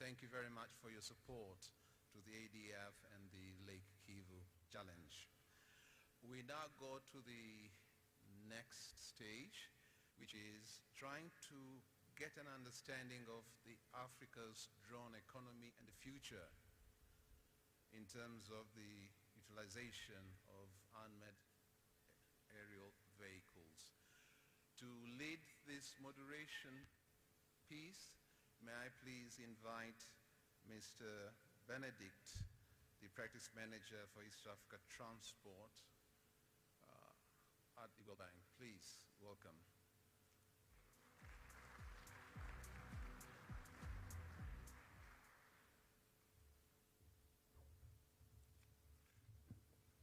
thank you very much for your support to the ADF and the Lake Kivu Challenge. We now go to the next stage, which is trying to get an understanding of the Africa's drone economy and the future in terms of the utilization of unmanned aerial vehicles. To lead this moderation piece, may I please invite Mr. Benedict, the Practice Manager for East Africa Transport at the World Bank. Please, welcome.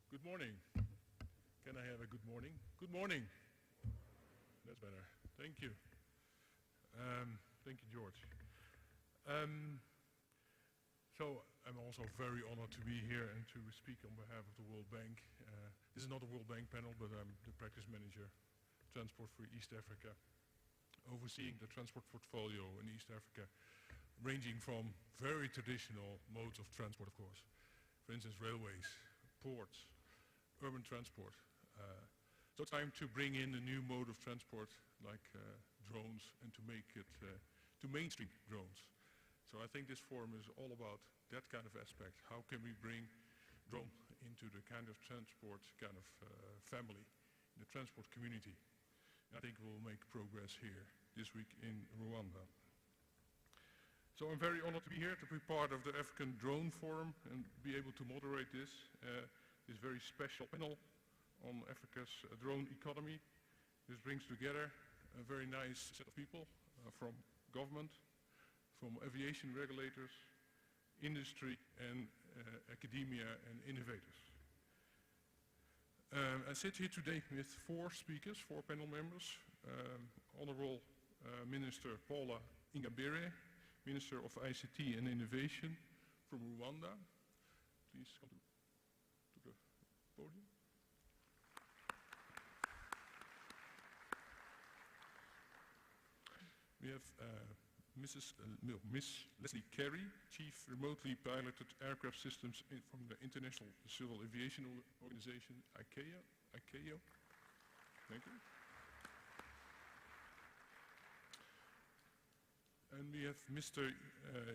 Good morning. Can I have a good morning? Good morning. That's better. Thank you. Thank you, George. So I'm also very honored to be here and to speak on behalf of the World Bank. This is not a World Bank panel, but I'm the practice manager, Transport for East Africa, overseeing the transport portfolio in East Africa, ranging from very traditional modes of transport, of course. For instance, railways, ports, urban transport. So it's time to bring in a new mode of transport like drones and to make it, to mainstream drones. So I think this forum is all about that kind of aspect. How can we bring drone into the kind of transport kind of family, in the transport community? And I think we'll make progress here this week in Rwanda. So I'm very honored to be here to be part of the African Drone Forum and be able to moderate this very special panel on Africa's drone economy. This brings together a very nice set of people from government, from aviation regulators, industry and academia and innovators. I sit here today with four speakers, four panel members. Honorable Minister Paula Ingabire, Minister of ICT and Innovation from Rwanda. Please come to the podium. We have Miss Leslie Carey, Chief Remotely Piloted Aircraft Systems from the International Civil Aviation Organization, ICAO. Thank you. And we have Mr.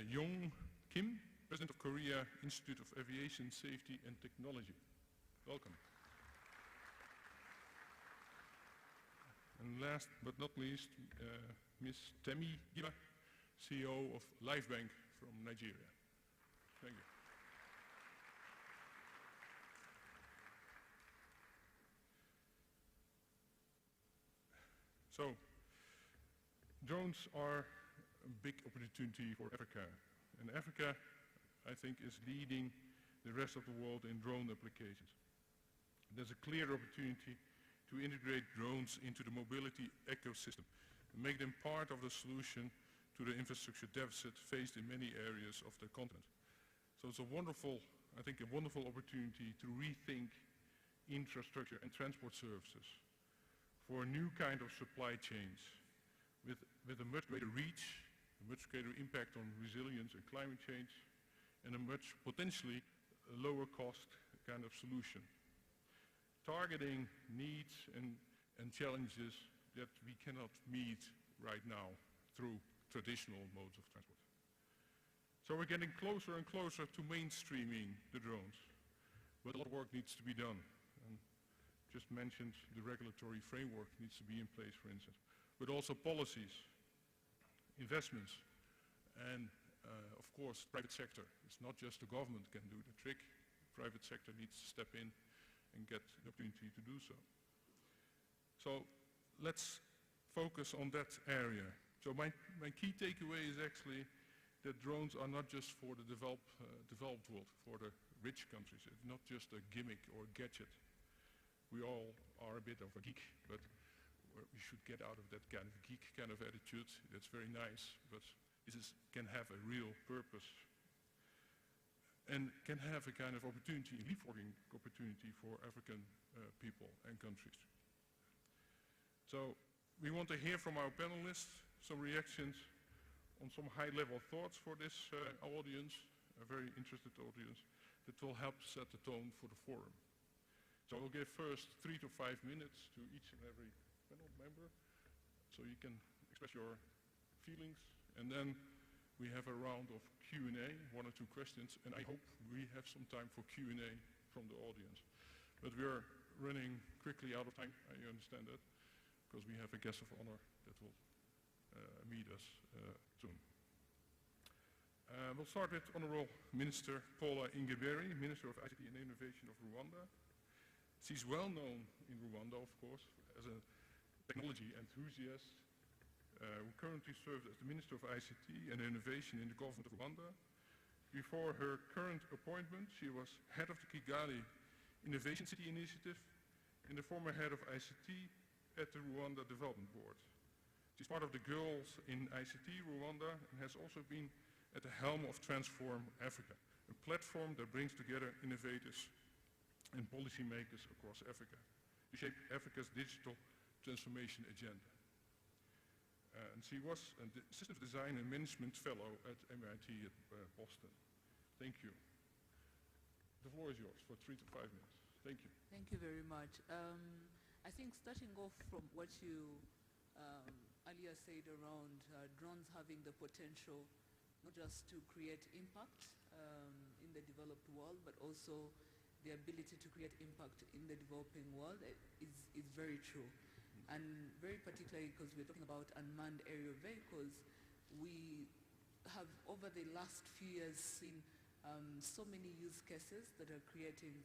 Yong Kim, President of Korea Institute of Aviation Safety and Technology. Welcome. And last but not least, Ms. Temi Giba, CEO of LifeBank from Nigeria. Thank you. So, drones are a big opportunity for Africa. And Africa, I think, is leading the rest of the world in drone applications. There's a clear opportunity to integrate drones into the mobility ecosystem and make them part of the solution to the infrastructure deficit faced in many areas of the continent. So it's a wonderful, I think, a wonderful opportunity to rethink infrastructure and transport services for a new kind of supply chains with a much greater reach, a much greater impact on resilience and climate change, and a much potentially lower cost kind of solution, targeting needs and challenges that we cannot meet right now through traditional modes of transport. So we're getting closer and closer to mainstreaming the drones, but a lot of work needs to be done. And just mentioned the regulatory framework needs to be in place, for instance, but also policies, investments, and of course, private sector. It's not just the government can do the trick. Private sector needs to step in and get the opportunity to do so. So let's focus on that area. So my key takeaway is actually that drones are not just for the developed world, for the rich countries. It's not just a gimmick or a gadget. We all are a bit of a geek, but we should get out of that kind of geek kind of attitude. That's very nice, but this can have a real purpose and can have a kind of opportunity, a leapfrogging opportunity for African people and countries. So we want to hear from our panelists some reactions on some high-level thoughts for this audience, a very interested audience, that will help set the tone for the forum. So I will give first 3 to 5 minutes to each and every panel member, so you can express your feelings, and then we have a round of Q&A, 1 or 2 questions, and I hope we have some time for Q&A from the audience. But we are running quickly out of time, I understand that, because we have a guest of honor that will meet us soon. We'll start with Honorable Minister Paula Ingeberi, Minister of ICT and Innovation of Rwanda. She's well known in Rwanda, of course, as a technology enthusiast who currently serves as the Minister of ICT and Innovation in the government of Rwanda. Before her current appointment, she was head of the Kigali Innovation City Initiative and the former head of ICT at the Rwanda Development Board. She's part of the Girls in ICT Rwanda and has also been at the helm of Transform Africa, a platform that brings together innovators and policymakers across Africa to shape Africa's digital transformation agenda. And she was an Systems Design and Management Fellow at MIT at Boston. Thank you. The floor is yours for 3 to 5 minutes. Thank you. Thank you very much. I think starting off from what you earlier said around drones having the potential not just to create impact in the developed world, but also the ability to create impact in the developing world is very true. And very particularly because we're talking about unmanned aerial vehicles, we have over the last few years seen so many use cases that are creating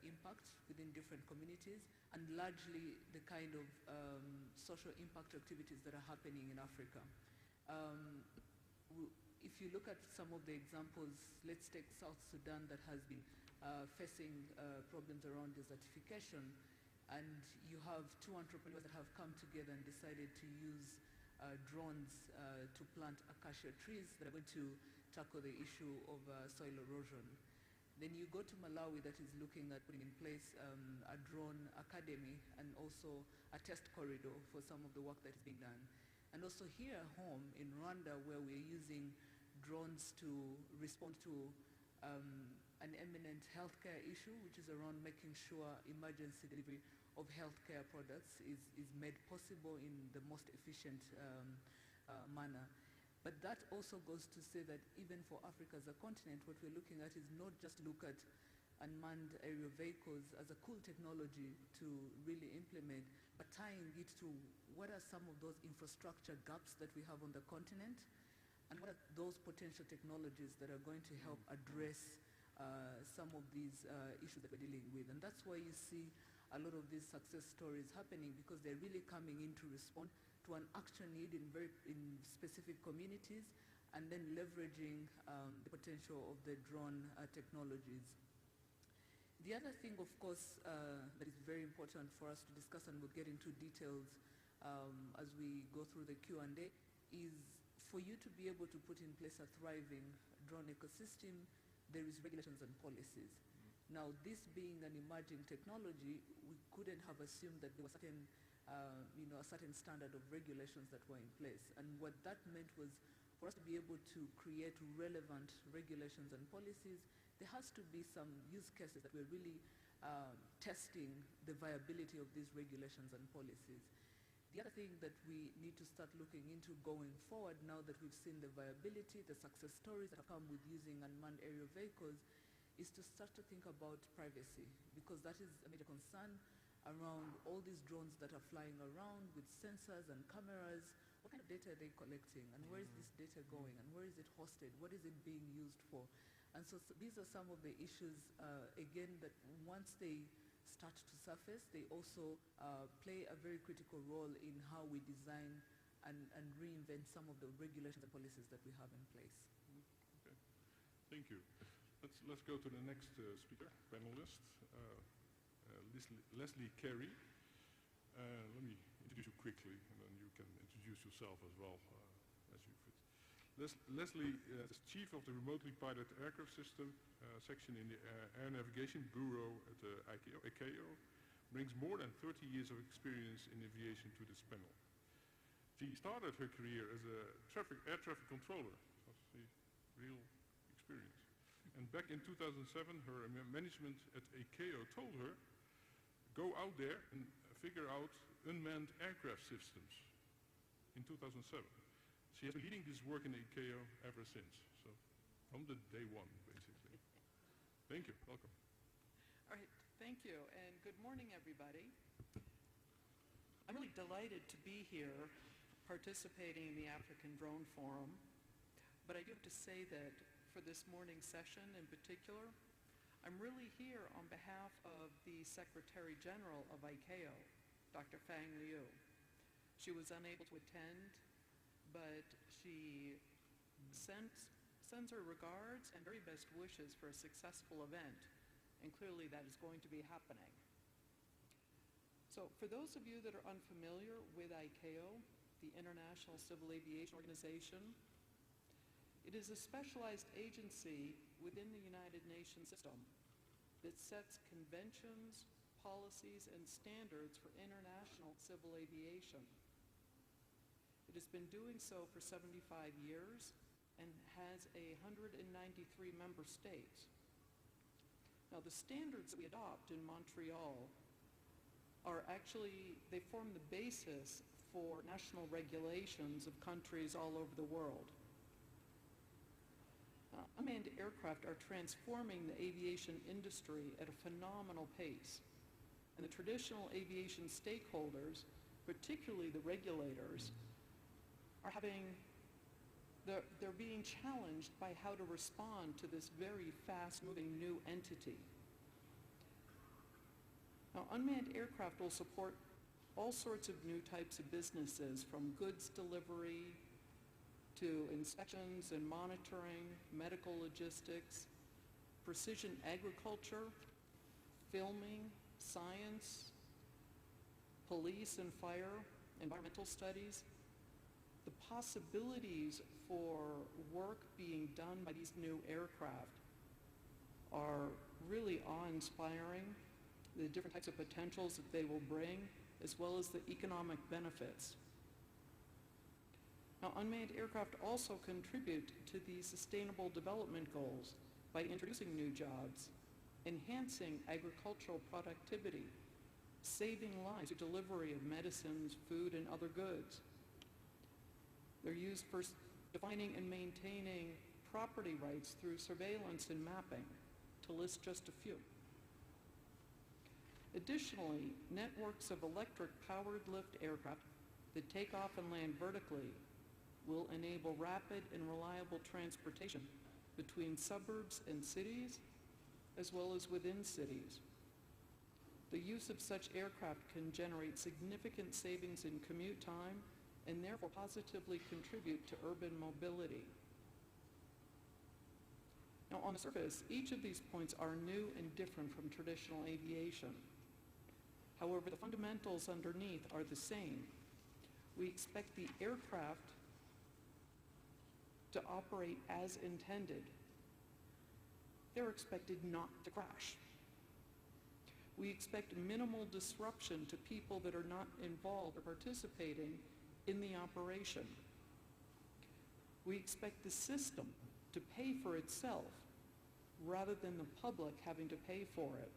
impact within different communities, and largely the kind of social impact activities that are happening in Africa. If you look at some of the examples, let's take South Sudan that has been facing problems around desertification, and you have 2 entrepreneurs that have come together and decided to use drones to plant acacia trees that are going to tackle the issue of soil erosion. Then you go to Malawi that is looking at putting in place a drone academy and also a test corridor for some of the work that is being done. And also here at home in Rwanda, where we're using drones to respond to an eminent healthcare issue, which is around making sure emergency delivery of healthcare products is made possible in the most efficient manner. But that also goes to say that even for Africa as a continent, what we're looking at is not just look at unmanned aerial vehicles as a cool technology to really implement, but tying it to what are some of those infrastructure gaps that we have on the continent, and what are those potential technologies that are going to help address some of these issues that we're dealing with. And that's why you see a lot of these success stories happening, because they're really coming in to respond to an action need in specific communities, and then leveraging the potential of the drone technologies. The other thing, of course, that is very important for us to discuss, and we'll get into details as we go through the Q&A, is for you to be able to put in place a thriving drone ecosystem, there is regulations and policies. Now, this being an emerging technology, we couldn't have assumed that there was certain a certain standard of regulations that were in place. And what that meant was for us to be able to create relevant regulations and policies, there has to be some use cases that we're really testing the viability of these regulations and policies. The other thing that we need to start looking into going forward, now that we've seen the viability, the success stories that have come with using unmanned aerial vehicles, is to start to think about privacy, because that is a major concern around all these drones that are flying around with sensors and cameras. What kind of data are they collecting, and where is this data going, and where is it hosted, what is it being used for? And so these are some of the issues, again, that once they start to surface, they also play a very critical role in how we design and reinvent some of the regulations and policies that we have in place. Okay. Thank you. Let's go to the next speaker, panelist. Leslie Carey. Let me introduce you quickly, and then you can introduce yourself as well as you fit. Leslie is Chief of the Remotely Piloted Aircraft System section in the Air Navigation Bureau at the ICAO, brings more than 30 years of experience in aviation to this panel. She started her career as a air traffic controller. That was the real experience. And back in 2007, her management at ICAO told her, go out there and figure out unmanned aircraft systems in 2007. She has been leading this work in ICAO ever since. So from the day one, basically. Thank you. Welcome. All right. Thank you. And good morning, everybody. I'm really delighted to be here participating in the African Drone Forum. But I do have to say that for this morning's session in particular, I'm really here on behalf of the Secretary General of ICAO, Dr. Fang Liu. She was unable to attend, but she sends her regards and very best wishes for a successful event, and clearly that is going to be happening. So for those of you that are unfamiliar with ICAO, the International Civil Aviation Organization, it is a specialized agency within the United Nations system that sets conventions, policies, and standards for international civil aviation. It has been doing so for 75 years and has 193 member states. Now, the standards that we adopt in Montreal are actually, they form the basis for national regulations of countries all over the world. Unmanned aircraft are transforming the aviation industry at a phenomenal pace. And the traditional aviation stakeholders, particularly the regulators, are they're being challenged by how to respond to this very fast-moving new entity. Now, unmanned aircraft will support all sorts of new types of businesses, from goods delivery to inspections and monitoring, medical logistics, precision agriculture, filming, science, police and fire, environmental studies. The possibilities for work being done by these new aircraft are really awe-inspiring. The different types of potentials that they will bring, as well as the economic benefits. Now, unmanned aircraft also contribute to the Sustainable Development Goals by introducing new jobs, enhancing agricultural productivity, saving lives through delivery of medicines, food, and other goods. They're used for defining and maintaining property rights through surveillance and mapping, to list just a few. Additionally, networks of electric-powered lift aircraft that take off and land vertically will enable rapid and reliable transportation between suburbs and cities, as well as within cities. The use of such aircraft can generate significant savings in commute time and therefore positively contribute to urban mobility. Now, on the surface, each of these points are new and different from traditional aviation. However, the fundamentals underneath are the same. We expect the aircraft to operate as intended. They're expected not to crash. We expect minimal disruption to people that are not involved or participating in the operation. We expect the system to pay for itself rather than the public having to pay for it.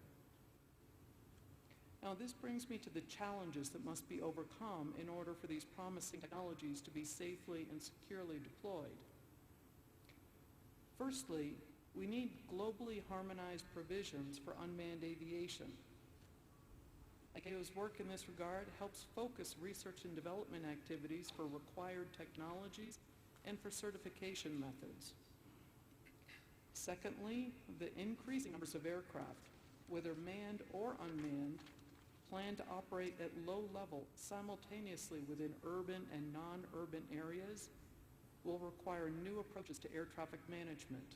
Now, this brings me to the challenges that must be overcome in order for these promising technologies to be safely and securely deployed. Firstly, we need globally harmonized provisions for unmanned aviation. ICAO's work in this regard helps focus research and development activities for required technologies and for certification methods. Secondly, the increasing numbers of aircraft, whether manned or unmanned, plan to operate at low level simultaneously within urban and non-urban areas will require new approaches to air traffic management.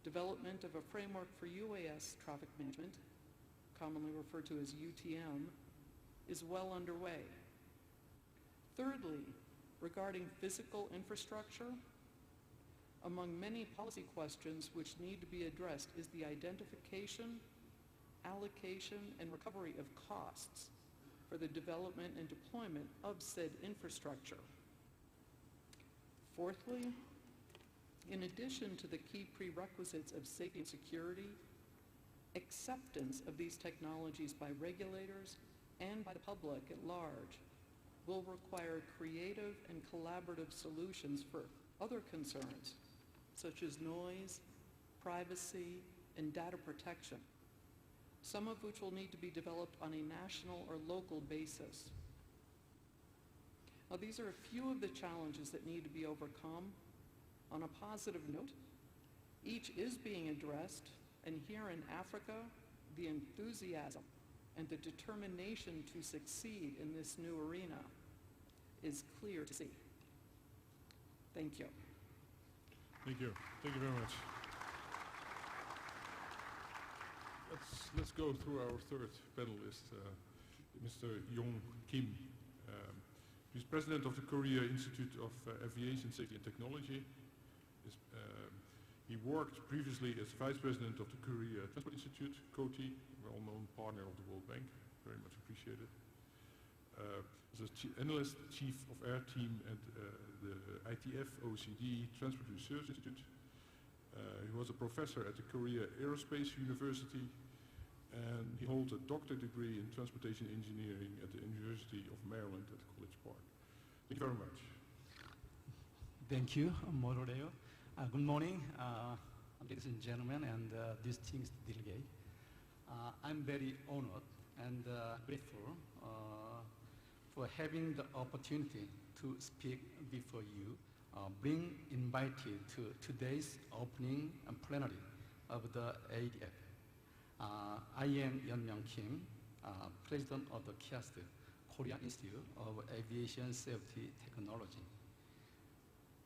Development of a framework for UAS traffic management, commonly referred to as UTM, is well underway. Thirdly, regarding physical infrastructure, among many policy questions which need to be addressed is the identification, allocation, and recovery of costs for the development and deployment of said infrastructure. Fourthly, in addition to the key prerequisites of safety and security, acceptance of these technologies by regulators and by the public at large will require creative and collaborative solutions for other concerns, such as noise, privacy, and data protection, some of which will need to be developed on a national or local basis. Now, these are a few of the challenges that need to be overcome. On a positive note, each is being addressed, and here in Africa, the enthusiasm and the determination to succeed in this new arena is clear to see. Thank you. Thank you. Thank you very much. Let's go through our third panelist, Mr. Yong Kim. He's president of the Korea Institute of Aviation Safety and Technology. He worked previously as vice president of the Korea Transport Institute, KOTI, well-known partner of the World Bank, very much appreciated. As analyst, chief of air team at the ITF OCD Transport Research Institute. He was a professor at the Korea Aerospace University, and he holds a doctorate degree in transportation engineering at the University of Maryland at College Park. Thank you very much. Thank you, moderator. Good morning, ladies and gentlemen, and distinguished delegate. I'm very honored and grateful for having the opportunity to speak before you, being invited to today's opening plenary of the ADF. I am Yeon-myung Kim, president of the KIAST, Korea Institute of Aviation Safety Technology.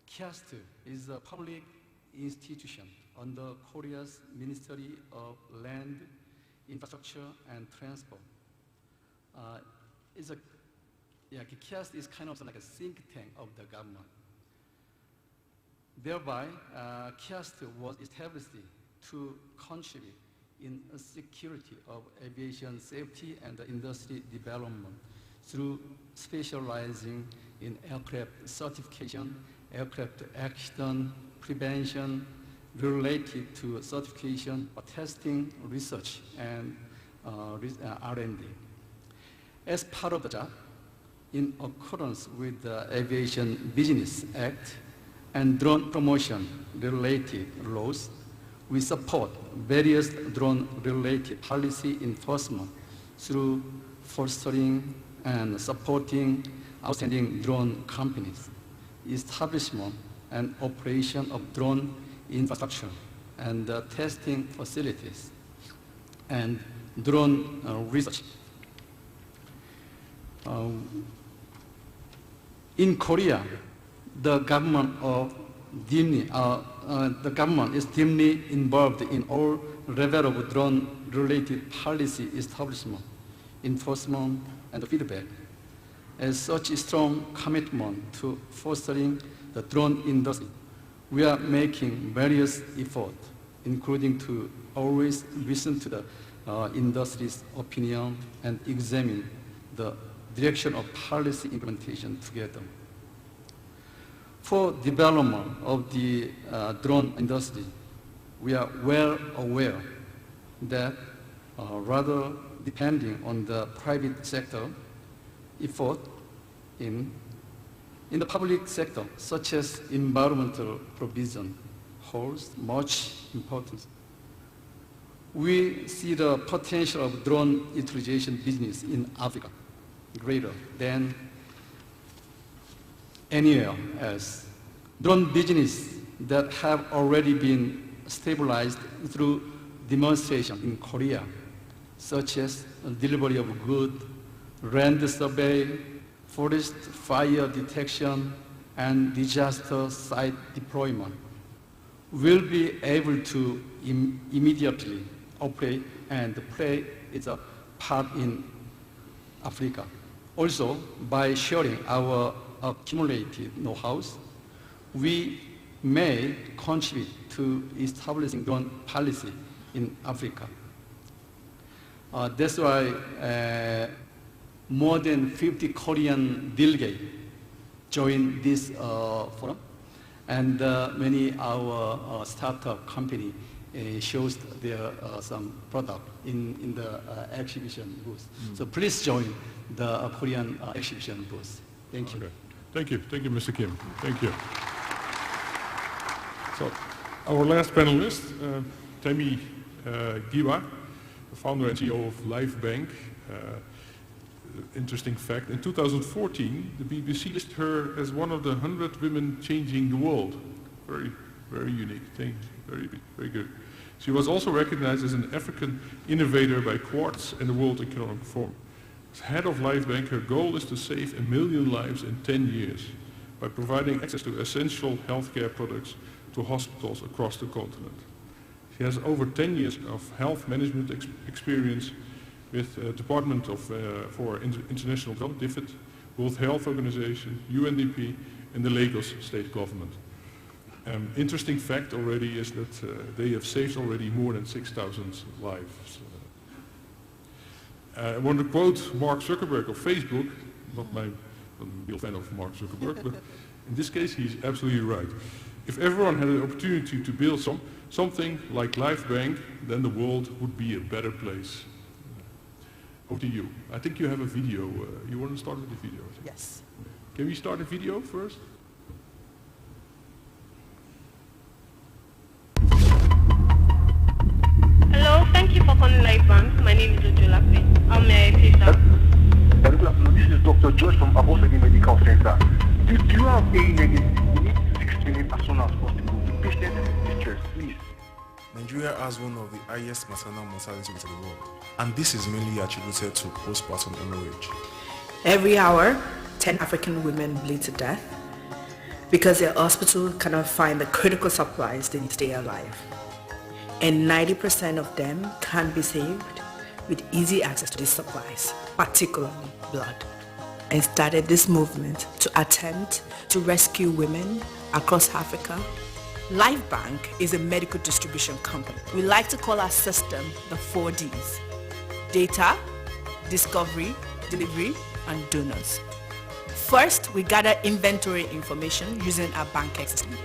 KIAST is a public institution under Korea's Ministry of Land, Infrastructure and Transport. KIAST is kind of like a think tank of the government. Thereby, KIAST was established to contribute in the security of aviation safety and industry development through specializing in aircraft certification, aircraft accident prevention related to certification, testing, research, and R&D. As part of the job, in accordance with the Aviation Business Act and drone promotion related laws, we support various drone-related policy enforcement through fostering and supporting outstanding drone companies, establishment and operation of drone infrastructure and testing facilities, and drone research. In Korea, the government is deeply involved in all levels of drone-related policy establishment, enforcement, and feedback. As such a strong commitment to fostering the drone industry, we are making various efforts, including to always listen to the industry's opinion and examine the direction of policy implementation together. For development of the drone industry, we are well aware that rather depending on the private sector effort in the public sector, such as environmental provision, holds much importance. We see the potential of drone utilization business in Africa greater than anywhere else. Drone business that have already been stabilized through demonstration in Korea, such as delivery of goods, land survey, forest fire detection, and disaster site deployment, will be able to immediately operate and play its part in Africa. Also, by sharing our accumulated know-how, we may contribute to establishing drone policy in Africa. That's why more than 50 Korean delegates joined this forum, and many our startup company shows their some product in the exhibition booth. So please join the Korean exhibition booth. Thank you. Okay. Thank you, Mr. Kim. Thank you. So, our last panelist, Tammy Giwa, the founder and CEO of LifeBank. Interesting fact, in 2014, the BBC listed her as one of the 100 women changing the world. Very, very unique thing. Very good. She was also recognized as an African innovator by Quartz and the World Economic Forum. As head of LifeBank, her goal is to save 1 million lives in 10 years by providing access to essential healthcare products to hospitals across the continent. She has over 10 years of health management experience with Department for International Development, DFID, World Health Organization, UNDP, and the Lagos state government. Interesting fact already is that they have saved already more than 6,000 lives. I want to quote Mark Zuckerberg of Facebook, I'm a real fan of Mark Zuckerberg, but in this case he's absolutely right. If everyone had an opportunity to build something like LifeBank, then the world would be a better place. Over to you. I think you have a video. You want to start with the video? Yes. Can we start the video first? Hello, thank you for calling LifeBank. My name is Ojolape. How may I please help? Good afternoon. This is Dr. George from Abosegi Medical Center. Do you have a negative? We need to fix clinic as soon as possible. The patient is in distress, please. Nigeria has one of the highest maternal mortality rates in the world, and this is mainly attributed to postpartum hemorrhage. Every hour, 10 African women bleed to death because their hospital cannot find the critical supplies they need to stay alive. And 90% of them can be saved with easy access to these supplies, particularly blood. And started this movement to attempt to rescue women across Africa. LifeBank is a medical distribution company. We like to call our system the 4 Ds: data, discovery, delivery, and donors. First, we gather inventory information using our BankX system.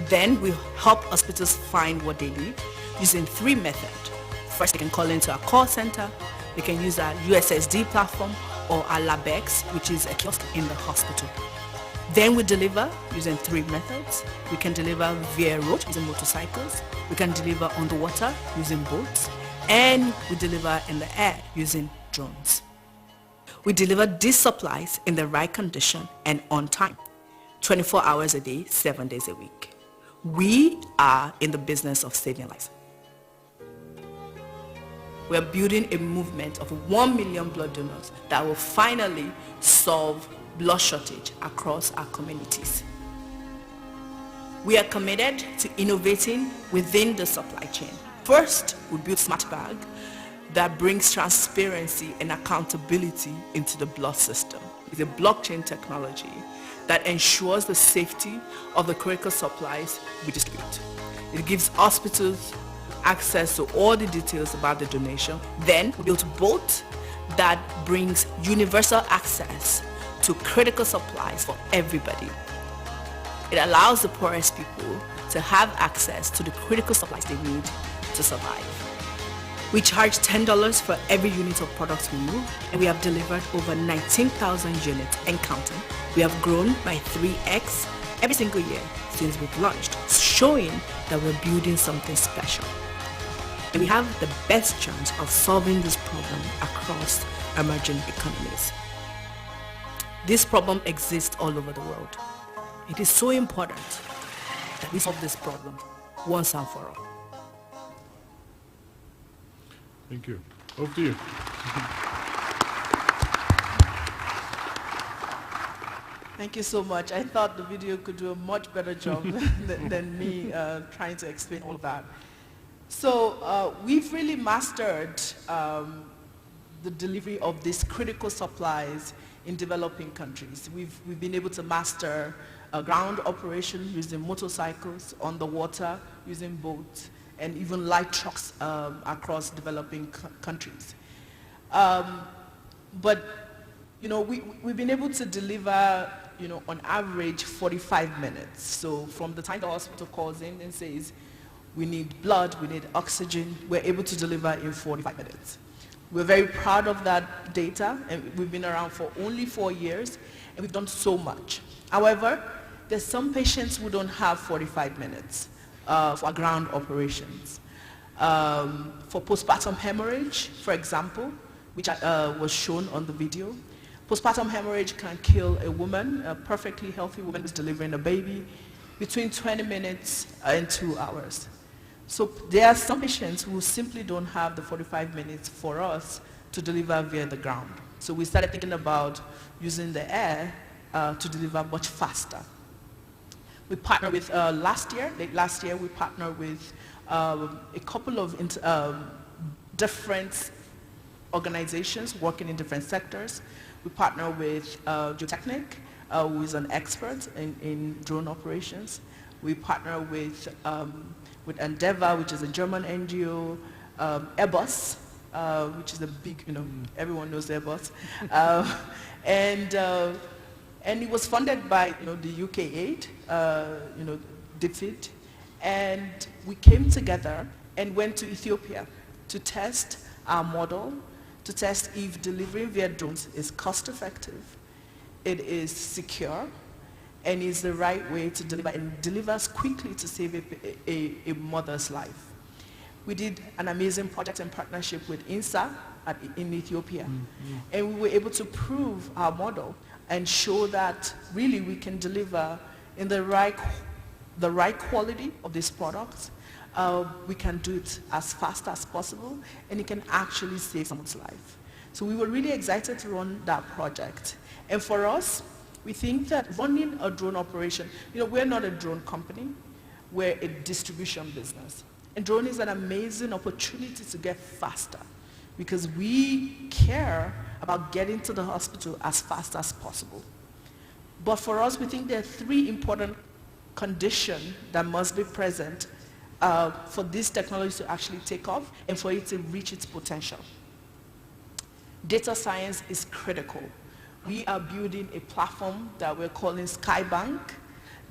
Then we help hospitals find what they need using 3 methods. First, they can call into our call center, they can use our USSD platform or our LabX, which is a kiosk in the hospital. Then we deliver using 3 methods. We can deliver via road using motorcycles, we can deliver on the water using boats, and we deliver in the air using drones. We deliver these supplies in the right condition and on time, 24 hours a day, 7 days a week. We are in the business of saving lives. We are building a movement of 1 million blood donors that will finally solve blood shortage across our communities. We are committed to innovating within the supply chain. First, we build Smart Bag that brings transparency and accountability into the blood system. It's a blockchain technology that ensures the safety of the critical supplies we distribute. It gives hospitals access to all the details about the donation. Then we built Bolt that brings universal access to critical supplies for everybody. It allows the poorest people to have access to the critical supplies they need to survive. We charge $10 for every unit of products we move, and we have delivered over 19,000 units and counting. We have grown by 3x every single year since we've launched, showing that we're building something special. And we have the best chance of solving this problem across emerging economies. This problem exists all over the world. It is so important that we solve this problem once and for all. Thank you. Over to you. Thank you so much. I thought the video could do a much better job than me trying to explain all that. So we've really mastered the delivery of these critical supplies in developing countries. We've been able to master ground operation using motorcycles, on the water using boats, and even light trucks across developing countries. But you know, we've been able to deliver, you know, on average 45 minutes. So from the time the hospital calls in and says, we need blood, we need oxygen, we're able to deliver in 45 minutes. We're very proud of that data, and we've been around for only 4 years, and we've done so much. However, there's some patients who don't have 45 minutes for ground operations. For postpartum hemorrhage, for example, which was shown on the video, postpartum hemorrhage can kill a woman, a perfectly healthy woman who's delivering a baby, between 20 minutes and 2 hours. So there are some patients who simply don't have the 45 minutes for us to deliver via the ground. So we started thinking about using the air to deliver much faster. We partnered with, late last year, we partnered with a couple of different organizations working in different sectors. We partner with Geotechnic, who is an expert in drone operations. We partner with Endeavor, which is a German NGO, Airbus, which is a big, you know, everyone knows Airbus. And it was funded by, you know, the UK aid, you know, DFID. And we came together and went to Ethiopia to test our model, to test if delivering via drones is cost effective, it is secure, and is the right way to deliver, and delivers quickly to save a mother's life. We did an amazing project in partnership with INSA in Ethiopia, and we were able to prove our model and show that really we can deliver in the right quality of these products. We can do it as fast as possible, and it can actually save someone's life. So we were really excited to run that project. And for us, we think that running a drone operation, you know, we're not a drone company, we're a distribution business. And drone is an amazing opportunity to get faster because we care about getting to the hospital as fast as possible. But for us, we think there are 3 important conditions that must be present for this technology to actually take off and for it to reach its potential. Data science is critical. We are building a platform that we're calling Skybank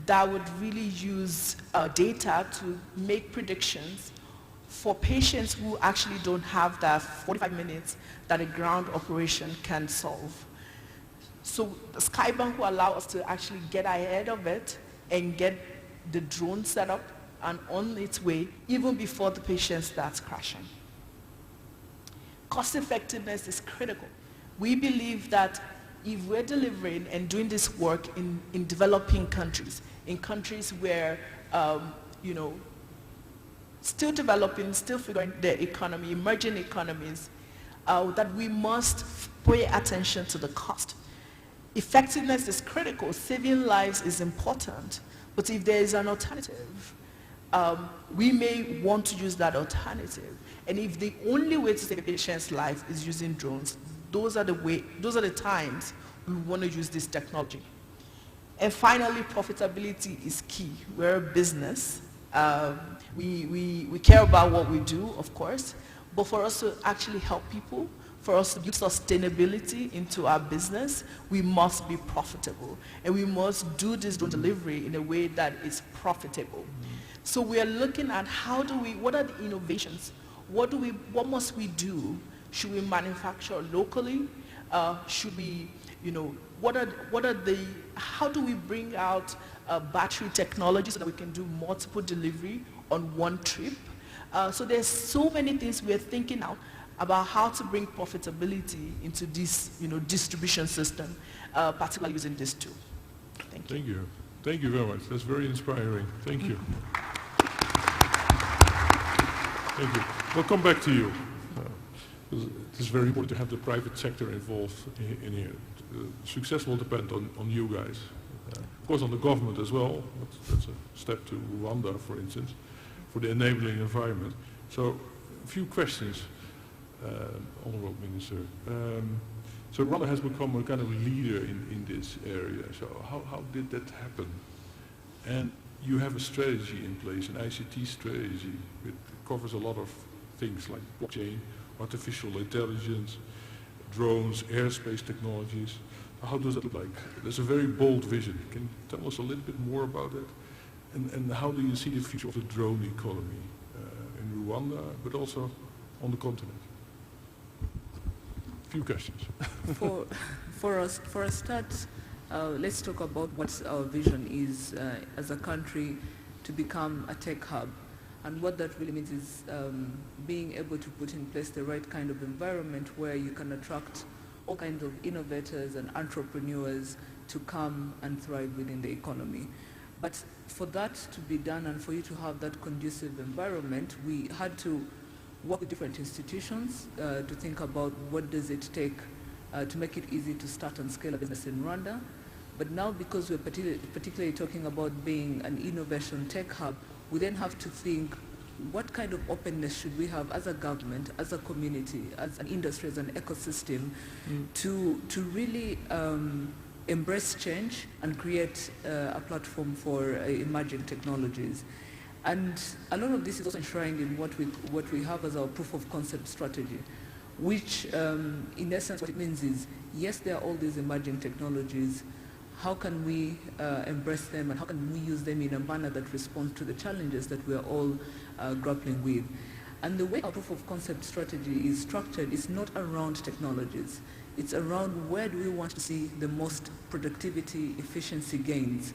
that would really use data to make predictions for patients who actually don't have that 45 minutes that a ground operation can solve. So the Skybank will allow us to actually get ahead of it and get the drone set up and on its way even before the patient starts crashing. Cost effectiveness is critical. We believe that if we're delivering and doing this work in developing countries, in countries where, you know, still developing, still figuring their economy, emerging economies, that we must pay attention to the cost. Effectiveness is critical. Saving lives is important. But if there is an alternative, we may want to use that alternative. And if the only way to save a patient's life is using drones, those are the times we want to use this technology. And finally, profitability is key. We're a business. We care about what we do, of course, but for us to actually help people, for us to build sustainability into our business, we must be profitable. And we must do this delivery in a way that is profitable. So we are looking at what are the innovations? What must we do? Should we manufacture locally? Should we, you know, how do we bring out battery technology so that we can do multiple delivery on one trip? So there's so many things we're thinking out about how to bring profitability into this, you know, distribution system, particularly using this tool. Thank you. Thank you very much. That's very inspiring. Thank you. Thank you. We'll come back to you. It's very important to have the private sector involved in here. Success will depend on you guys. Of course, on the government as well. That's a step to Rwanda, for instance, for the enabling environment. So, a few questions, Honorable Minister. So Rwanda has become a kind of leader in this area. So how did that happen? And you have a strategy in place, an ICT strategy. It covers a lot of things like blockchain, artificial intelligence, drones, airspace technologies. How does that look like? There's a very bold vision. Can you tell us a little bit more about it? And how do you see the future of the drone economy in Rwanda, but also on the continent? A few questions. For a start, let's talk about what our vision is as a country to become a tech hub. And what that really means is being able to put in place the right kind of environment where you can attract all kinds of innovators and entrepreneurs to come and thrive within the economy. But for that to be done and for you to have that conducive environment, we had to work with different institutions to think about what does it take to make it easy to start and scale a business in Rwanda. But now, because we're particularly talking about being an innovation tech hub, we then have to think, what kind of openness should we have as a government, as a community, as an industry, as an ecosystem, to really embrace change and create a platform for emerging technologies. And a lot of this is also enshrined in what we have as our proof of concept strategy, which in essence what it means is, yes, there are all these emerging technologies. How can we embrace them, and how can we use them in a manner that responds to the challenges that we are all grappling with? And the way our proof of concept strategy is structured is not around technologies. It's around where do we want to see the most productivity, efficiency gains.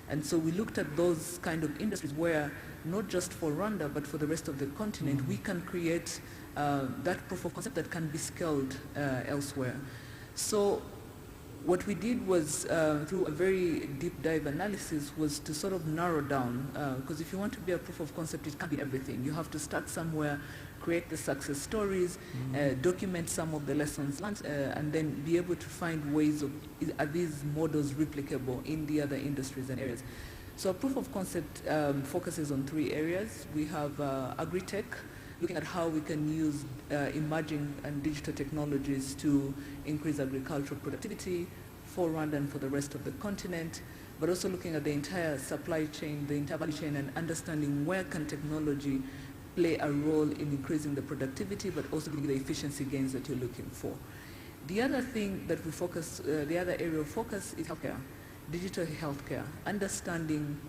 And so we looked at those kind of industries where, not just for Rwanda, but for the rest of the continent, we can create that proof of concept that can be scaled elsewhere. So what we did was, through a very deep dive analysis, was to sort of narrow down, because if you want to be a proof of concept, it can't be everything. You have to start somewhere, create the success stories, document some of the lessons learned, and then be able to find ways of, are these models replicable in the other industries and areas. So our proof of concept focuses on 3 areas. We have agri-tech, looking at how we can use emerging and digital technologies to increase agricultural productivity for Rwanda and for the rest of the continent, but also looking at the entire supply chain, the entire value chain, and understanding where can technology play a role in increasing the productivity, but also giving the efficiency gains that you're looking for. The other thing that we focus, the other area of focus is healthcare, digital healthcare, understanding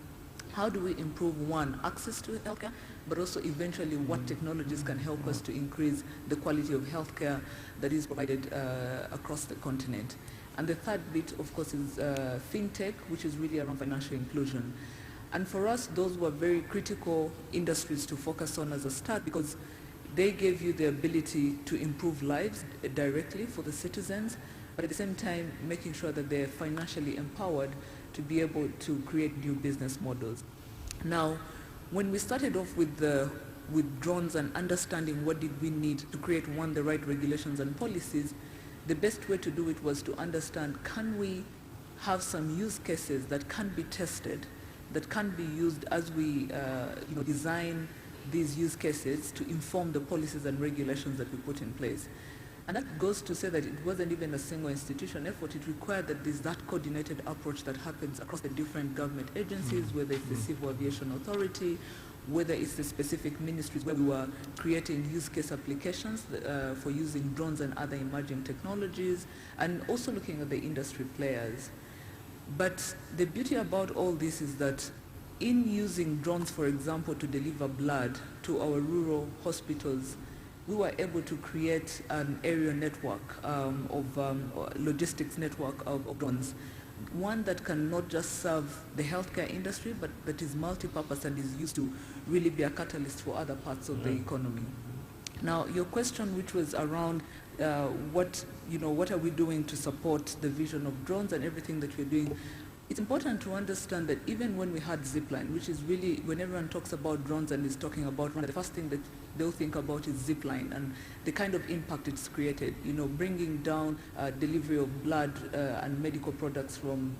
how do we improve, one, access to healthcare, but also eventually what technologies can help us to increase the quality of healthcare that is provided across the continent. And the third bit, of course, is fintech, which is really around financial inclusion. And for us, those were very critical industries to focus on as a start, because they gave you the ability to improve lives directly for the citizens, but at the same time, making sure that they're financially empowered to be able to create new business models. Now, when we started off with drones and understanding what did we need to create, one, the right regulations and policies, the best way to do it was to understand, can we have some use cases that can be tested, that can be used as we design these use cases to inform the policies and regulations that we put in place. And that goes to say that it wasn't even a single institution effort. It required that there's that coordinated approach that happens across the different government agencies, whether it's the Civil Aviation Authority, whether it's the specific ministries where we were creating use case applications for using drones and other emerging technologies, and also looking at the industry players. But the beauty about all this is that in using drones, for example, to deliver blood to our rural hospitals, we were able to create an area network logistics network of drones. One that can not just serve the healthcare industry, but that is multi-purpose and is used to really be a catalyst for other parts of the economy. Now, your question, which was around what are we doing to support the vision of drones and everything that we're doing, it's important to understand that even when we had Zipline, which is really, when everyone talks about drones and is talking about Rwanda, the first thing that they'll think about is Zipline and the kind of impact it's created, bringing down delivery of blood and medical products from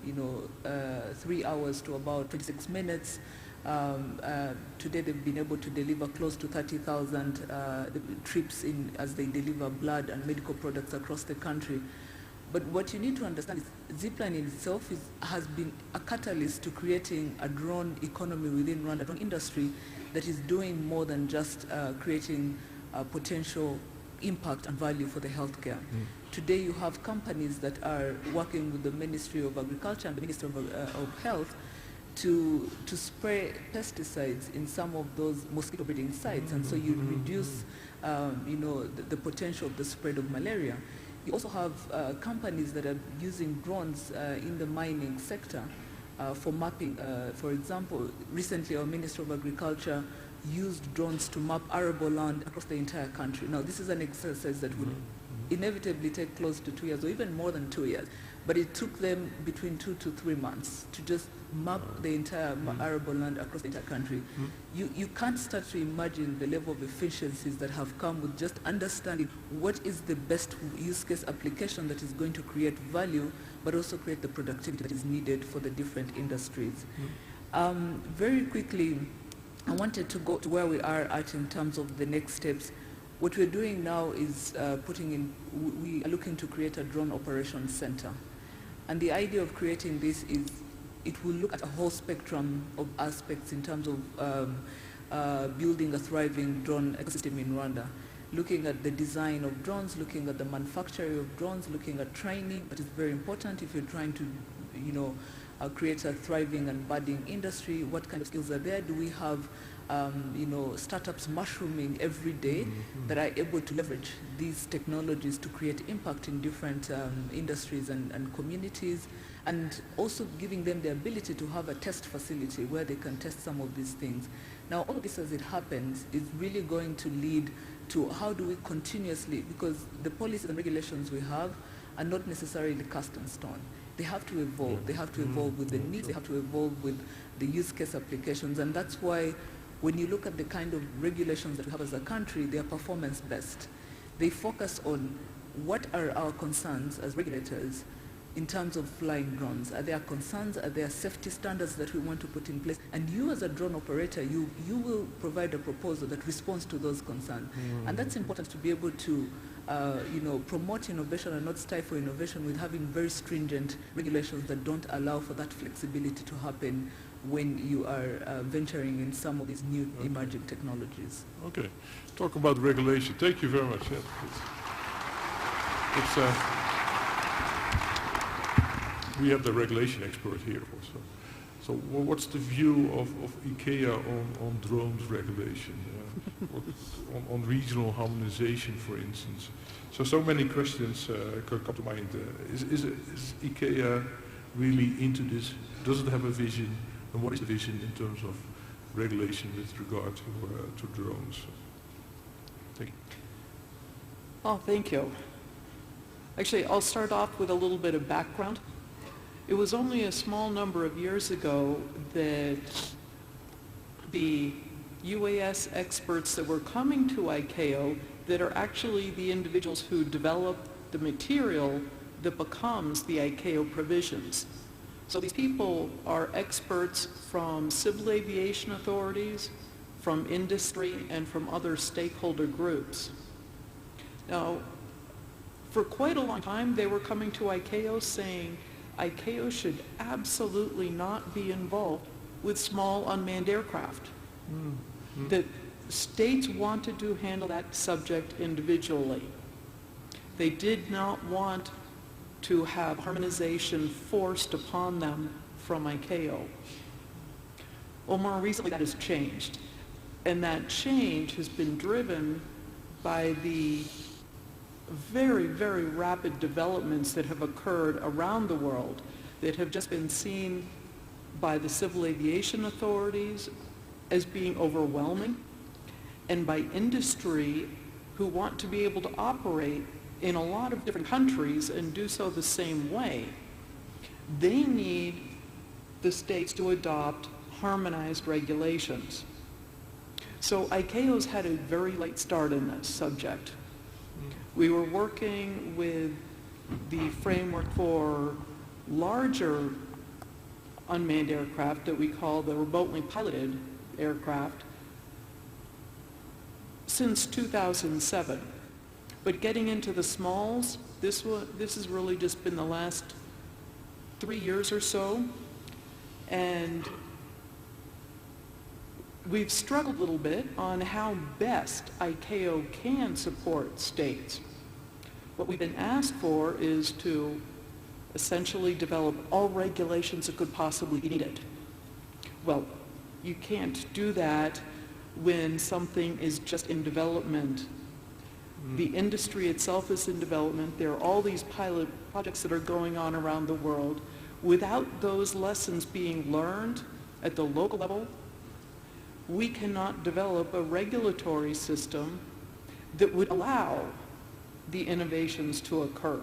3 hours to about 26 minutes. Today they've been able to deliver close to 30,000 trips as they deliver blood and medical products across the country. But what you need to understand is Zipline in itself has been a catalyst to creating a drone economy within Rwanda, a drone industry that is doing more than just creating potential impact and value for the healthcare. today you have companies that are working with the Ministry of Agriculture and the Ministry of Health to spray pesticides in some of those mosquito breeding sites, and so you reduce the potential of the spread of malaria. You also have companies that are using drones in the mining sector for mapping. For example, recently our Minister of Agriculture used drones to map arable land across the entire country. Now, this is an exercise that would inevitably take close to 2 years or even more than 2 years, but it took them between 2 to 3 months to just map the entire arable land across the entire country. You can't start to imagine the level of efficiencies that have come with just understanding what is the best use case application that is going to create value, but also create the productivity that is needed for the different industries. Very quickly, I wanted to go to where we are at in terms of the next steps. What we're doing now is we are looking to create a drone operations center. And the idea of creating this is it will look at a whole spectrum of aspects in terms of building a thriving drone ecosystem in Rwanda. Looking at the design of drones, looking at the manufacturing of drones, looking at training. That is very important if you're trying to, create a thriving and budding industry. What kind of skills are there? Do we have startups mushrooming every day that are able to leverage these technologies to create impact in different industries and communities, and also giving them the ability to have a test facility where they can test some of these things. Now, all of this as it happens is really going to lead to how do we continuously, because the policies and regulations we have are not necessarily cast in stone. They have to evolve. They have to evolve with the needs. They have to evolve with the use case applications. And that's why when you look at the kind of regulations that we have as a country, they are performance-based. They focus on what are our concerns as regulators in terms of flying drones. Are there concerns? Are there safety standards that we want to put in place? And you as a drone operator, you will provide a proposal that responds to those concerns. And that's important to be able to promote innovation and not stifle innovation with having very stringent regulations that don't allow for that flexibility to happen when you are venturing in some of these new emerging technologies. Okay, talk about regulation. Thank you very much. Yeah, we have the regulation expert here also. So what's the view of IKEA on drones regulation, on regional harmonization, for instance? So many questions come to mind. Is IKEA really into this? Does it have a vision? And what is the vision in terms of regulation with regard to drones? Thank you. Oh, thank you. Actually, I'll start off with a little bit of background. It was only a small number of years ago that the UAS experts that were coming to ICAO that are actually the individuals who develop the material that becomes the ICAO provisions. So these people are experts from civil aviation authorities, from industry, and from other stakeholder groups. Now, for quite a long time, they were coming to ICAO saying ICAO should absolutely not be involved with small unmanned aircraft. That states wanted to handle that subject individually. They did not want to have harmonization forced upon them from ICAO. Well, more recently that has changed. And that change has been driven by the very, very rapid developments that have occurred around the world that have just been seen by the civil aviation authorities as being overwhelming, and by industry who want to be able to operate in a lot of different countries and do so the same way. They need the states to adopt harmonized regulations. So ICAO's had a very late start in this subject. We were working with the framework for larger unmanned aircraft that we call the remotely piloted aircraft since 2007. But getting into the smalls, this has really just been the last 3 years or so. And we've struggled a little bit on how best ICAO can support states. What we've been asked for is to essentially develop all regulations that could possibly be needed. Well, you can't do that when something is just in development. The industry itself is in development. There are all these pilot projects that are going on around the world. Without those lessons being learned at the local level, we cannot develop a regulatory system that would allow the innovations to occur.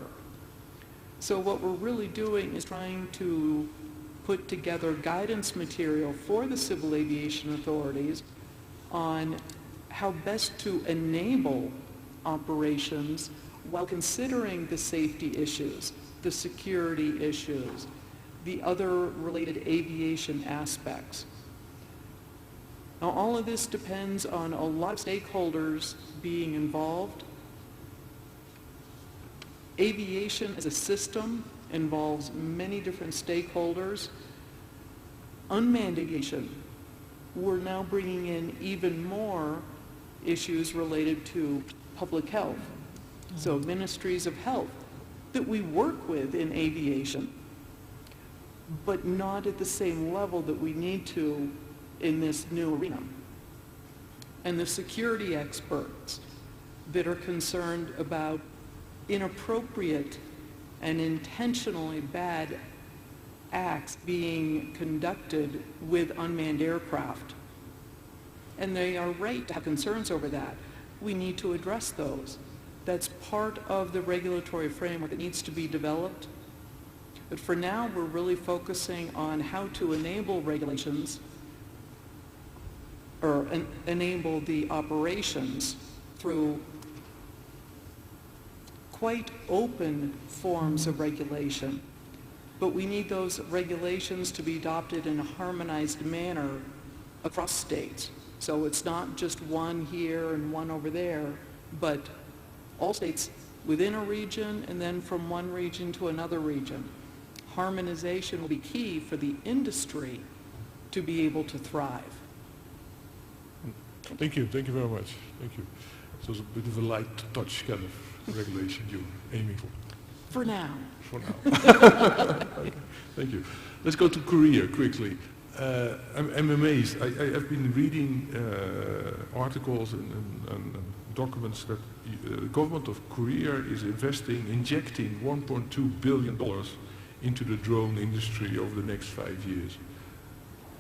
So what we're really doing is trying to put together guidance material for the civil aviation authorities on how best to enable operations while considering the safety issues, the security issues, the other related aviation aspects. Now, all of this depends on a lot of stakeholders being involved. Aviation as a system involves many different stakeholders. Unmanned aviation, we're now bringing in even more issues related to public health. So ministries of health that we work with in aviation, but not at the same level that we need to in this new arena. And the security experts that are concerned about inappropriate and intentionally bad acts being conducted with unmanned aircraft. And they are right to have concerns over that. We need to address those. That's part of the regulatory framework that needs to be developed. But for now, we're really focusing on how to enable regulations or enable the operations through quite open forms of regulation. But we need those regulations to be adopted in a harmonized manner across states. So it's not just one here and one over there, but all states within a region and then from one region to another region. Harmonization will be key for the industry to be able to thrive. Thank you very much. Thank you. So it's a bit of a light touch kind of regulation you're aiming for. For now. For now. Okay. Thank you. Let's go to Korea quickly. I'm amazed. I've been reading articles and documents that the government of Korea is injecting $1.2 billion into the drone industry over the next 5 years.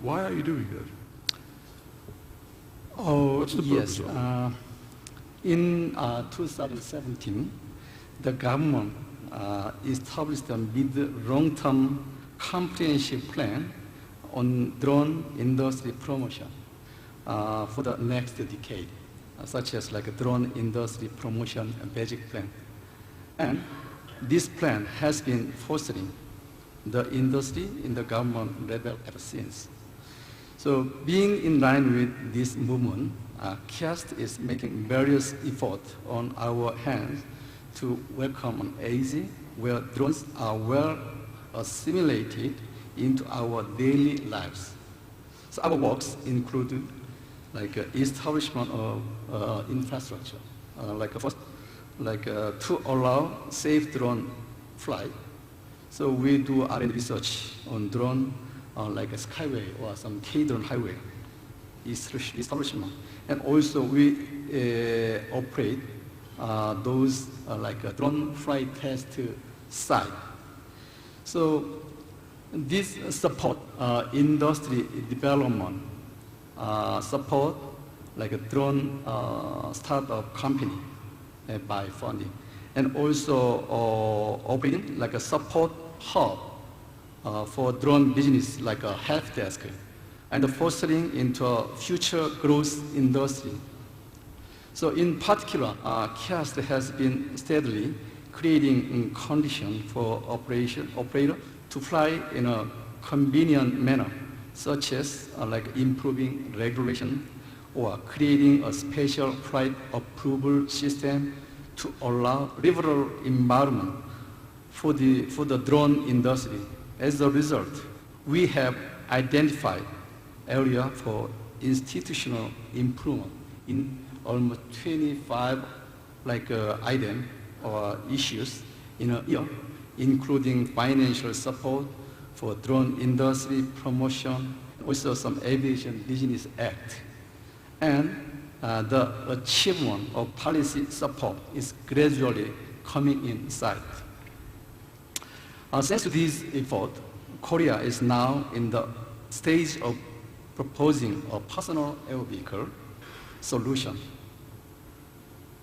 Why are you doing that? Oh, What's the purpose of it? In 2017, the government established a mid-long-term comprehensive plan on drone industry promotion for the next decade, such as like a drone industry promotion basic plan. And this plan has been fostering the industry in the government level ever since. So being in line with this movement, KIAST is making various efforts on our hands to welcome an age where drones are well assimilated into our daily lives. So our works include like establishment of infrastructure, to allow safe drone flight. So we do R&D research on drone, like a skyway or some K-drone highway establishment. And also we operate those like a drone flight test site. So this support industry development, support like a drone startup company by funding, and also operating like a support hub for drone business like a help desk, and fostering into a future growth industry. So in particular, KIAST has been steadily creating conditions for operator to fly in a convenient manner, such as like improving regulation or creating a special flight approval system to allow liberal environment for the drone industry. As a result, we have identified area for institutional improvement in almost 25 items issues in a year, including financial support for drone industry promotion, also some aviation business act. And the achievement of policy support is gradually coming in sight. Thanks to this effort, Korea is now in the stage of proposing a personal air vehicle solution.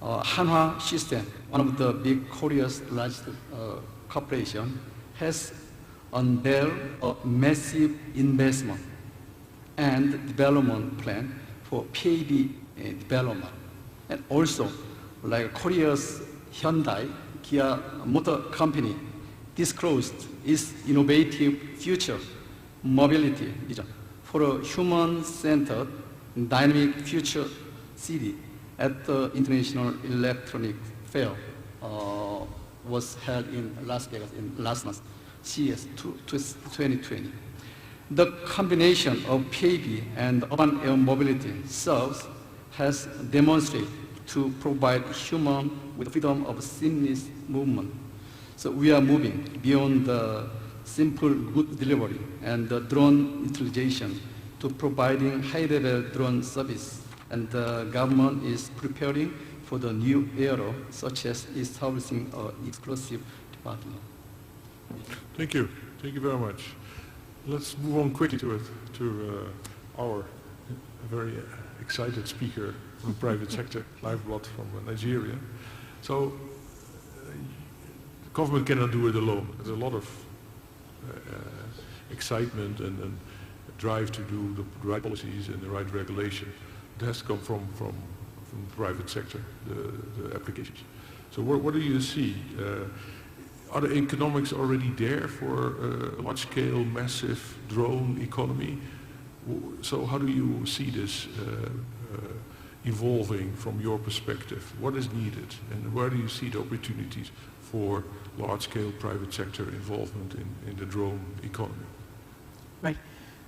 Hanwha System, one of the big Korea's largest corporation, has unveiled a massive investment and development plan for PAV development. And also, like Korea's Hyundai, Kia Motor Company, disclosed its innovative future mobility vision for a human-centered dynamic future city at the International Electronic Fair was held in Las Vegas in last month, CES 2020. The combination of PAV and urban air mobility serves has demonstrated to provide humans with freedom of seamless movement. So we are moving beyond the simple good delivery and the drone utilization to providing high-level drone service. And the government is preparing for the new era, such as establishing an exclusive department. Thank you. Thank you very much. Let's move on quickly to our very excited speaker from the private sector, Lifeblood from Nigeria. So the government cannot do it alone. There's a lot of excitement and drive to do the right policies and the right regulation. It has to come from the private sector, the applications. So what do you see? Are the economics already there for a large-scale, massive drone economy? So how do you see this evolving from your perspective? What is needed, and where do you see the opportunities for large-scale private sector involvement in the drone economy? Right.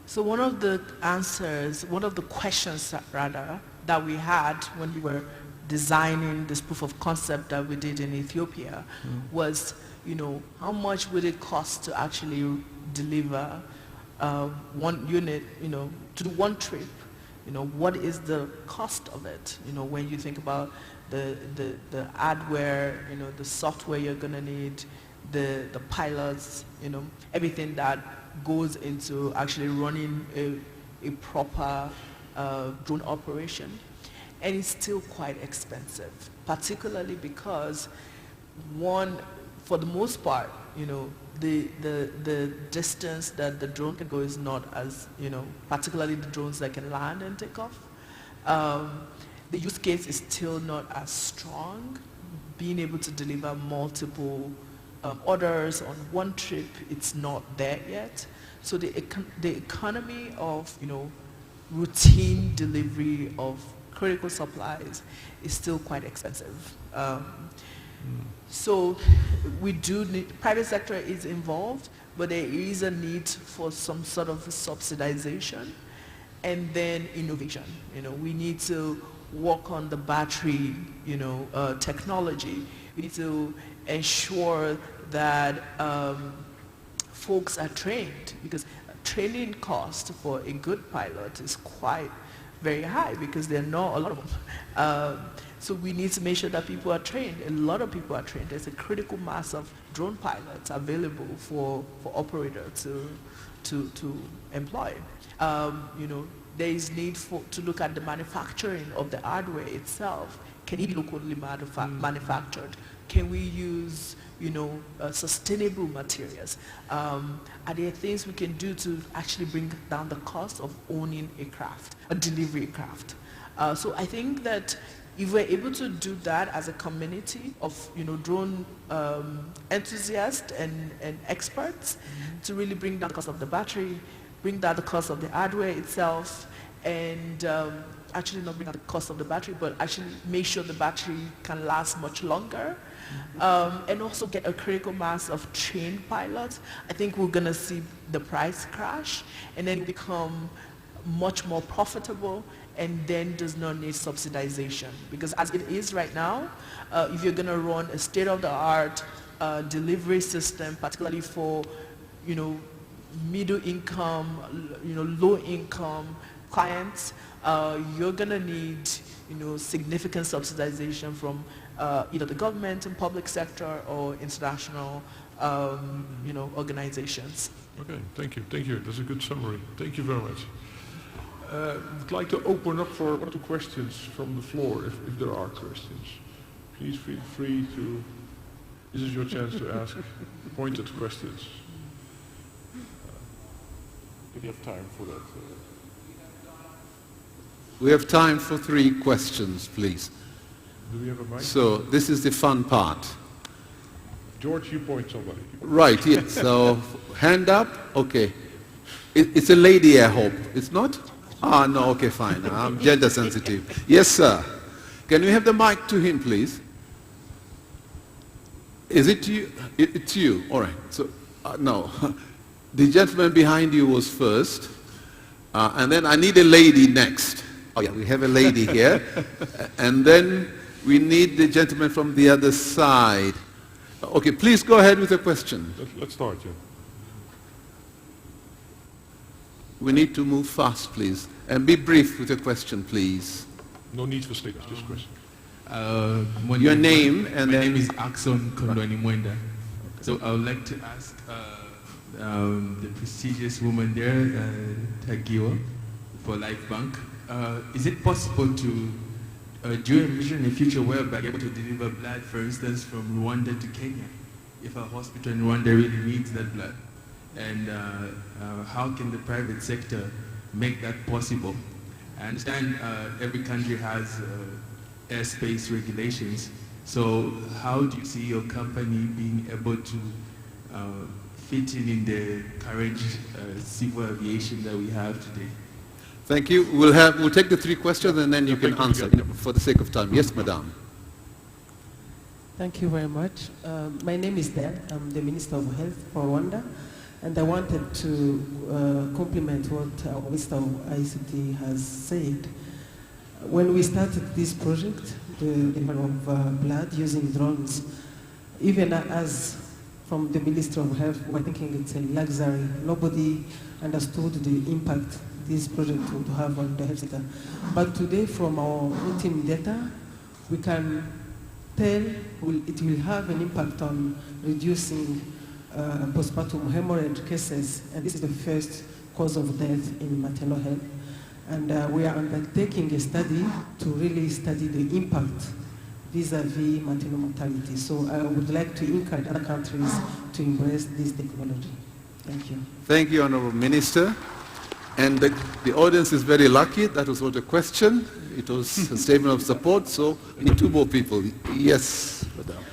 So one of the answers, one of the questions rather, that we had when we were designing this proof of concept that we did in Ethiopia was, how much would it cost to actually deliver one unit, to do one trip? What is the cost of it? When you think about the hardware, the software you're going to need, the pilots, everything that goes into actually running a proper drone operation. And it's still quite expensive, particularly because for the most part, the distance that the drone can go is not as, particularly the drones that can land and take off. The use case is still not as strong. Being able to deliver multiple orders on one trip, it's not there yet. So the economy of, routine delivery of critical supplies is still quite expensive. So we do need, private sector is involved, but there is a need for some sort of subsidization and then innovation. We need to work on the battery, technology. We need to ensure that folks are trained, because training cost for a good pilot is quite very high because there are not a lot of them. So we need to make sure that people are trained. A lot of people are trained. There's a critical mass of drone pilots available for operators to employ. There is need to look at the manufacturing of the hardware itself. Can it be locally manufactured? Can we use sustainable materials? Are there things we can do to actually bring down the cost of owning a craft, a delivery craft? So I think that if we're able to do that as a community of drone enthusiasts and experts, to really bring down the cost of the battery, bring down the cost of the hardware itself, and actually not bring down the cost of the battery, but actually make sure the battery can last much longer, and also get a critical mass of trained pilots, I think we're going to see the price crash and then become much more profitable and then does not need subsidization. Because as it is right now, if you're going to run a state-of-the-art delivery system, particularly for, middle income, low income clients, you're going to need, significant subsidization from either the government and public sector or international, organizations. Okay, thank you. Thank you. That's a good summary. Thank you very much. I'd like to open up for 1 or 2 questions from the floor, if there are questions. Please feel free to, this is your chance to ask pointed questions. If you have time for that. We have time for 3 questions, please. Do we have a mic? So this is the fun part. George, you point somebody. Right, yes. So hand up. Okay. It's a lady, I hope. It's not? Ah, no, okay, fine. I'm gender sensitive. Yes, sir. Can we have the mic to him, please? Is it you? It's you. All right. So, no. The gentleman behind you was first. And then I need a lady next. Oh, yeah, we have a lady here. And then we need the gentleman from the other side. Okay, please go ahead with the question. Let's start, yeah. We need to move fast, please. And be brief with your question, please. No need for stickers, just question. Your name and my then... name is Axon Kondoni Mwenda. So I would like to ask the prestigious woman there, Tagiwa, for Life Bank. Is it possible to, do you envision a future whereby you're able to deliver blood, for instance, from Rwanda to Kenya, if a hospital in Rwanda really needs that blood? And how can the private sector make that possible? I understand every country has airspace regulations. So how do you see your company being able to fit in the current civil aviation that we have today? Thank you. We'll take the 3 questions and then you can answer for the sake of time. Yes, madam. Thank you very much. My name is Dan. I'm the Minister of Health for Rwanda. And I wanted to compliment what our Minister of ICT has said. When we started this project, the delivery of blood using drones, even as from the Ministry of Health, we're thinking it's a luxury. Nobody understood the impact this project would have on the health sector. But today, from our routine data, we can tell it will have an impact on reducing postpartum hemorrhage cases, and this is the first cause of death in maternal health. And we are undertaking a study to really study the impact vis-a-vis maternal mortality. So I would like to encourage other countries to embrace this technology. Thank you. Thank you, Honorable Minister. And the audience is very lucky. That was not a question. It was a statement of support. So we need 2 more people. Yes, madam.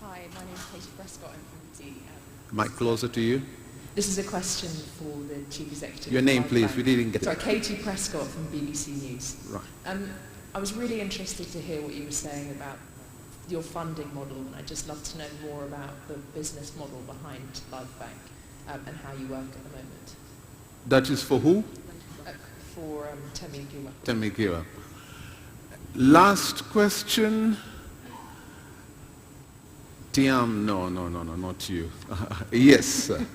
Hi, my name is Katie Prescott. I'm from the... Mic closer to you. This is a question for the Chief Executive. Your name, please. We didn't get it. Sorry, Katie Prescott from BBC News. Right. I was really interested to hear what you were saying about your funding model, and I'd just love to know more about the business model behind Life Bank and how you work at the moment. That is for who? For Temi Giwa. Temi Giwa. Last question. Tiam, no, not you. Yes, sir.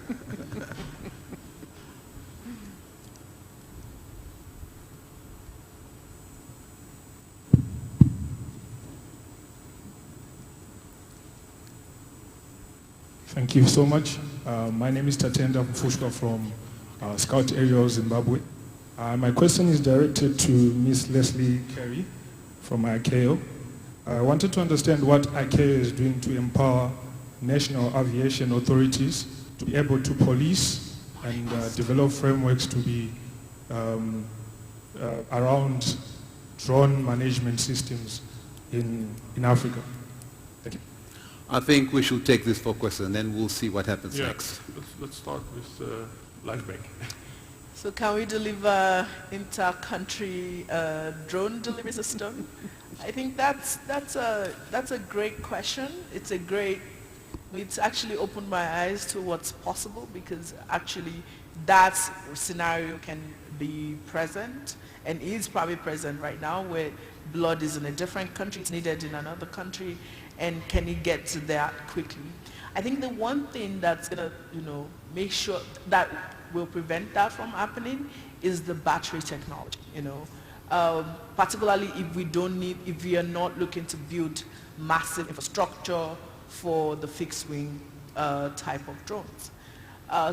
Thank you so much. My name is Tatenda Mfushka from Scout Area, Zimbabwe. My question is directed to Ms. Leslie Carey from ICAO. I wanted to understand what ICAO is doing to empower national aviation authorities to be able to police and develop frameworks to be around drone management systems in Africa. Thank you. I think we should take this for question and then we'll see what happens next. Let's start with Life Bank. So can we deliver inter-country drone delivery system? I think that's a great question. It's actually opened my eyes to what's possible, because actually that scenario can be present and is probably present right now, where blood is in a different country, it's needed in another country, and can it get to that quickly? I think the one thing that's gonna, make sure that will prevent that from happening is the battery technology, particularly if we are not looking to build massive infrastructure for the fixed wing type of drones.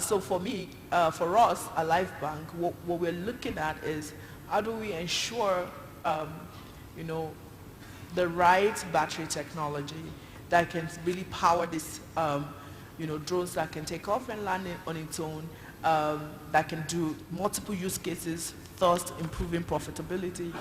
So for me, for us, at LifeBank, what we're looking at is how do we ensure, the right battery technology that can really power this, drones that can take off and land on its own, that can do multiple use cases, thus improving profitability.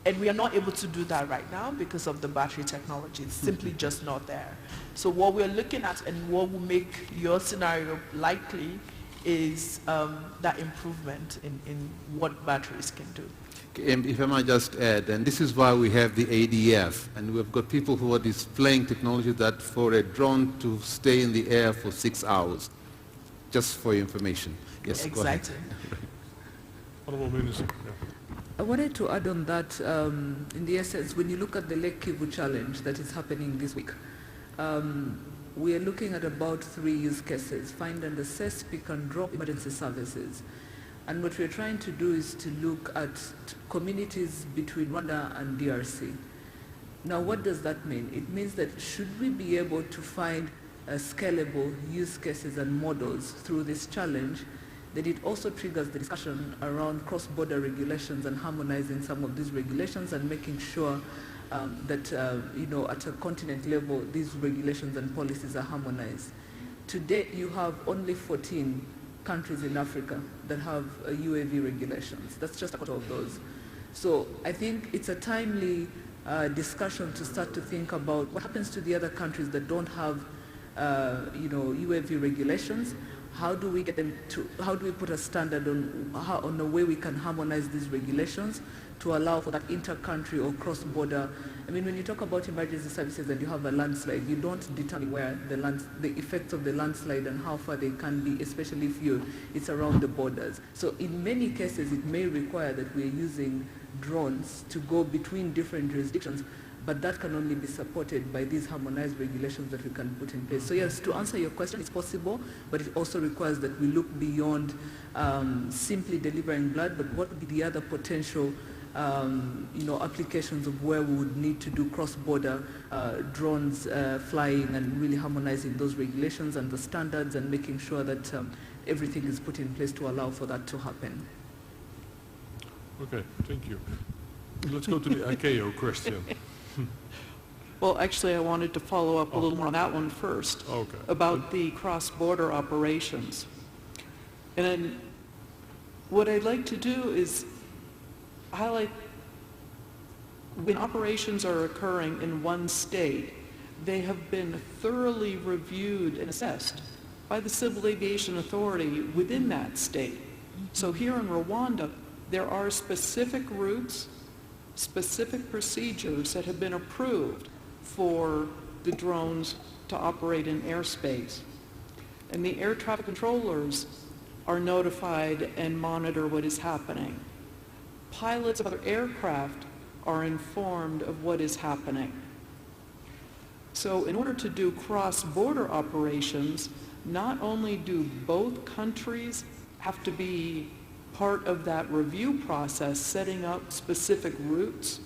And we are not able to do that right now because of the battery technology. It's simply just not there. So what we're looking at and what will make your scenario likely is that improvement in what batteries can do. If I might just add, and this is why we have the ADF, and we've got people who are displaying technology that for a drone to stay in the air for 6 hours, just for your information. Yes, exactly. Go ahead. Honourable Minister. I wanted to add on that, in the essence, when you look at the Lake Kivu challenge that is happening this week, we are looking at about 3 use cases: find and assess, pick and drop, emergency services. And what we're trying to do is to look at communities between Rwanda and DRC. Now, what does that mean? It means that should we be able to find scalable use cases and models through this challenge, that it also triggers the discussion around cross-border regulations and harmonizing some of these regulations and making sure that, at a continent level, these regulations and policies are harmonized. Today, you have only 14 countries in Africa that have UAV regulations. That's just a quarter of those. So I think it's a timely discussion to start to think about what happens to the other countries that don't have, UAV regulations. How do we get them to? How do we put a standard on the way we can harmonize these regulations to allow for that inter-country or cross-border? I mean, when you talk about emergency services and you have a landslide, you don't determine where the effects of the landslide and how far they can be, especially if it's around the borders. So in many cases, it may require that we're using drones to go between different jurisdictions, but that can only be supported by these harmonized regulations that we can put in place. So yes, to answer your question, it's possible, but it also requires that we look beyond simply delivering blood, but what would be the other potential applications of where we would need to do cross-border drones flying and really harmonizing those regulations and the standards and making sure that everything is put in place to allow for that to happen. Okay, thank you. Let's go to the ICAO question. Well, actually, I wanted to follow up a little more on that one first, about the cross-border operations. And then what I'd like to do is highlight when operations are occurring in one state, they have been thoroughly reviewed and assessed by the Civil Aviation Authority within that state. So here in Rwanda, there are specific routes, specific procedures that have been approved for the drones to operate in airspace. And the air traffic controllers are notified and monitor what is happening. Pilots of other aircraft are informed of what is happening. So in order to do cross-border operations, not only do both countries have to be part of that review process, setting up specific routes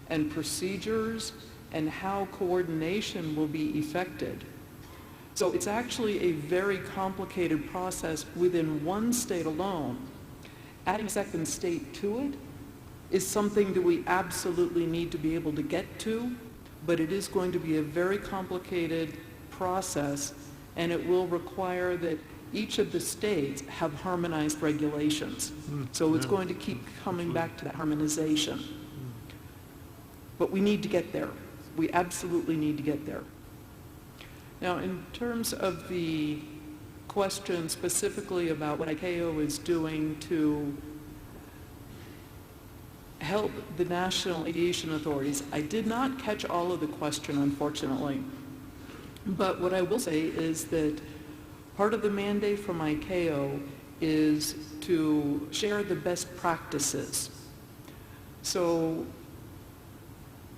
and procedures and how coordination will be effected. So it's actually a very complicated process within one state alone. Adding a second state to it is something that we absolutely need to be able to get to, but it is going to be a very complicated process, and it will require that each of the states have harmonized regulations. So it's going to keep coming back to that harmonization. But we need to get there. We absolutely need to get there. Now, in terms of the question specifically about what ICAO is doing to help the national aviation authorities, I did not catch all of the question, unfortunately. But what I will say is that Part of the mandate from ICAO is to share the best practices. So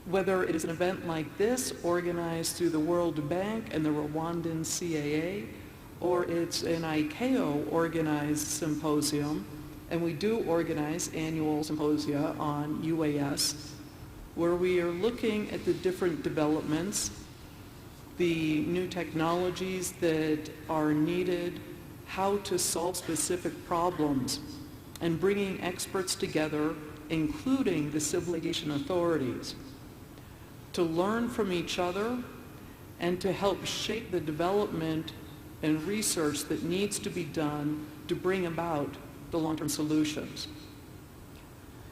whether it is an event like this organized through the World Bank and the Rwandan CAA, or it's an ICAO organized symposium, and we do organize annual symposia on UAS, where we are looking at the different developments, the new technologies that are needed, how to solve specific problems, and bringing experts together, including the civil aviation authorities, to learn from each other and to help shape the development and research that needs to be done to bring about the long-term solutions.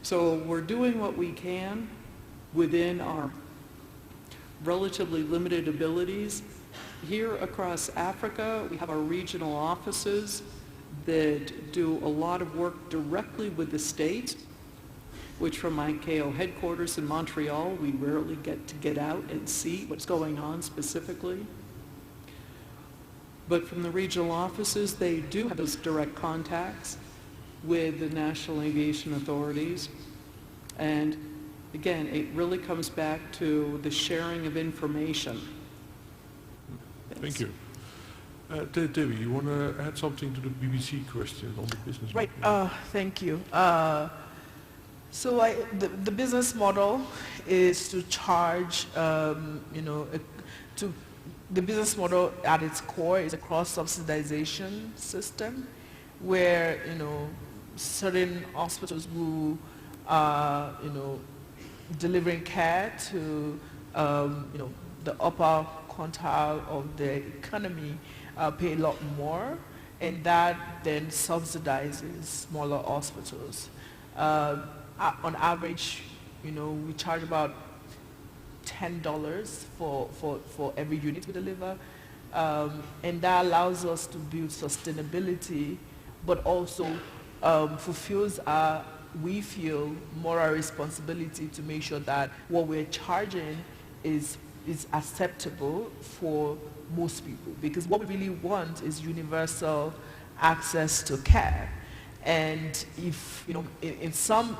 So we're doing what we can within our relatively limited abilities. Here across Africa, we have our regional offices that do a lot of work directly with the state, which from ICAO headquarters in Montreal, we rarely get to get out and see what's going on specifically. But from the regional offices, they do have those direct contacts with the national aviation authorities. And again, it really comes back to the sharing of information. Thank you. Debbie, you want to add something to the BBC question on the business right, model? Thank you. So the business model is to charge, the business model at its core is a cross-subsidization system where, certain hospitals who are, delivering care to, the upper quintile of the economy pay a lot more, and that then subsidizes smaller hospitals. On average, we charge about $10 for every unit we deliver, and that allows us to build sustainability, but also fulfills our, we feel, moral responsibility to make sure that what we're charging is acceptable for most people, because what we really want is universal access to care. And if, in some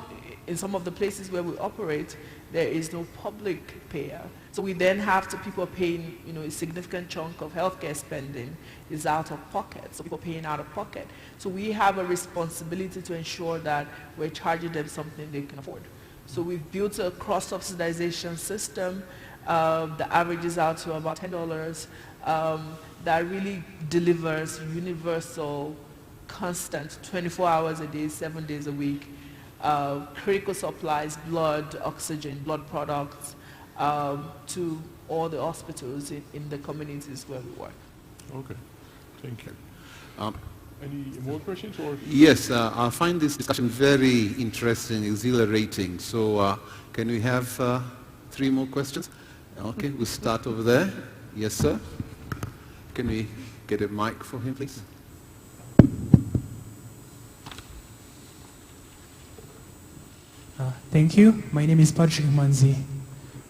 of the places where we operate, there is no public payer. So we then have to, people paying, a significant chunk of healthcare spending is out of pocket. So people paying out of pocket. So we have a responsibility to ensure that we're charging them something they can afford. So we've built a cross-subsidization system that averages out to about $10 that really delivers universal, constant, 24 hours a day, 7 days a week, critical supplies, blood, oxygen, blood products, to all the hospitals in the communities where we work. Okay, thank you. Any more questions? Or? Yes, I find this discussion very interesting, exhilarating. So can we have 3 more questions? Okay, we'll start over there. Yes, sir. Can we get a mic for him, please? Thank you. My name is Patrick Manzi.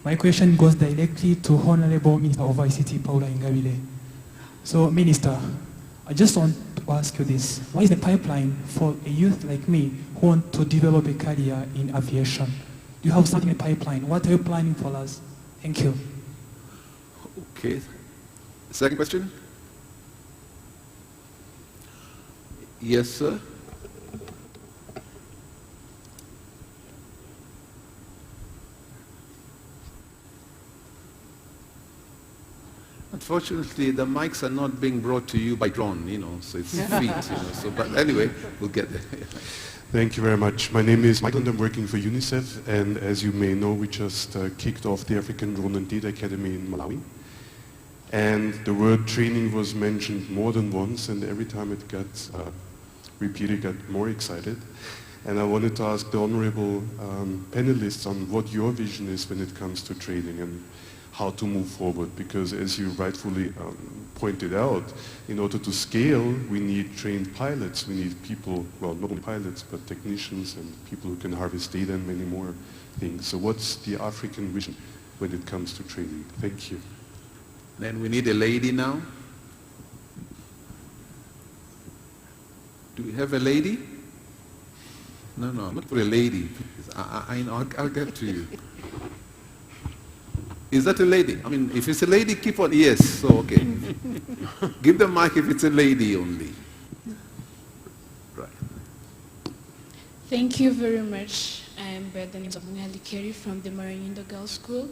My question goes directly to Honorable Minister of ICT, Paula Ingabire. So, Minister, I just want to ask you this. What is the pipeline for a youth like me who want to develop a career in aviation? Do you have something in the pipeline? What are you planning for us? Thank you. Okay. Second question? Yes, sir. Unfortunately, the mics are not being brought to you by drone, so it's feet, so, but anyway, we'll get there. Thank you very much. My name is Michael and I'm working for UNICEF, and as you may know, we just kicked off the African Drone and Data Academy in Malawi. And the word training was mentioned more than once, and every time it got repeated, I got more excited. And I wanted to ask the honorable panelists on what your vision is when it comes to training and how to move forward, because as you rightfully pointed out, in order to scale, we need trained pilots, we need people, well, not only pilots, but technicians and people who can harvest data and many more things. So what's the African vision when it comes to training? Thank you. Then we need a lady now. Do we have a lady? No, not for a lady. I'll get to you. Is that a lady? I mean, if it's a lady, keep on. Yes, so okay. Give the mic if it's a lady only. Right. Thank you very much. I am by the name of Ngali Kerry from the Marindo Girls School.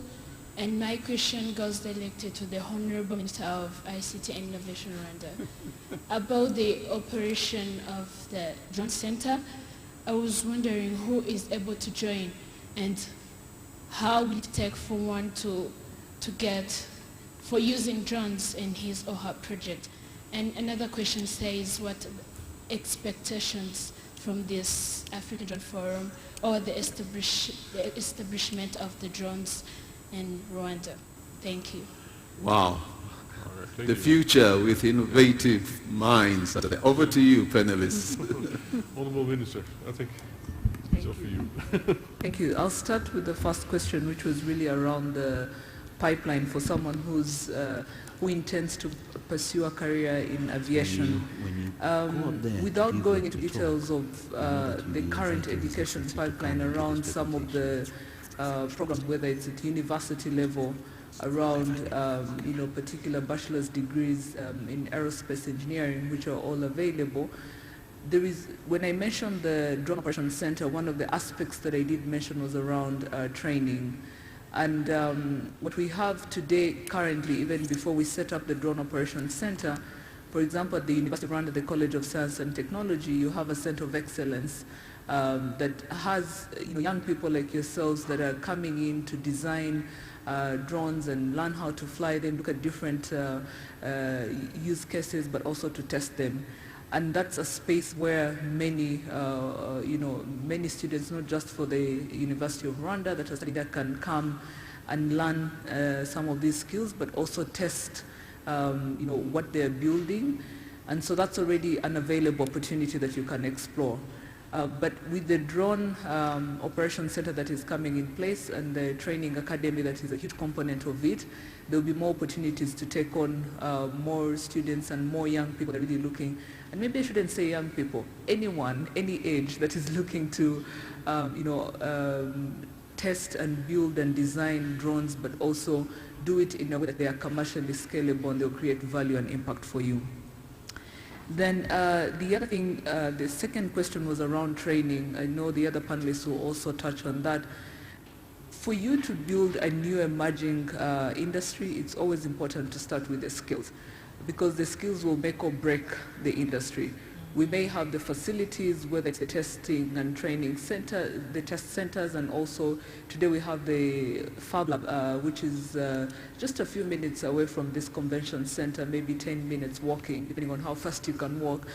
And my question goes directly to the Honorable Minister of ICT and Innovation, Rwanda. About the operation of the drone center, I was wondering who is able to join and how will it take for one to get, for using drones in his or her project? And another question says what expectations from this African Drone Forum or the establishment of the drones in Rwanda. Thank you. Wow. The future with innovative minds. Over to you, panelists. Honourable Minister, I think it's all for you. Thank you. I'll start with the first question, which was really around the pipeline for someone who intends to pursue a career in aviation. Without going into details of the current education pipeline around some of the programs, whether it's at university level, around particular bachelor's degrees in aerospace engineering, which are all available. There is, when I mentioned the Drone Operations Center, one of the aspects that I did mention was around training. And what we have today, currently, even before we set up the Drone Operations Center, for example, at the University of Rwanda, the College of Science and Technology, you have a center of excellence that has young people like yourselves that are coming in to design drones and learn how to fly them, look at different use cases, but also to test them. And that's a space where many, many students, not just for the University of Rwanda that are studying there, can come and learn some of these skills, but also test, what they're building. And so that's already an available opportunity that you can explore. But with the Drone Operations Center that is coming in place and the training academy that is a huge component of it, there will be more opportunities to take on more students and more young people that are really looking, and maybe I shouldn't say young people, anyone, any age that is looking to test and build and design drones, but also do it in a way that they are commercially scalable and they'll create value and impact for you. Then the other thing, the second question was around training. I know the other panelists will also touch on that. For you to build a new emerging industry, it's always important to start with the skills, because the skills will make or break the industry. We may have the facilities, whether it's the testing and training center, the test centers, and also today we have the Fab Lab, which is just a few minutes away from this convention center, maybe 10 minutes walking, depending on how fast you can walk.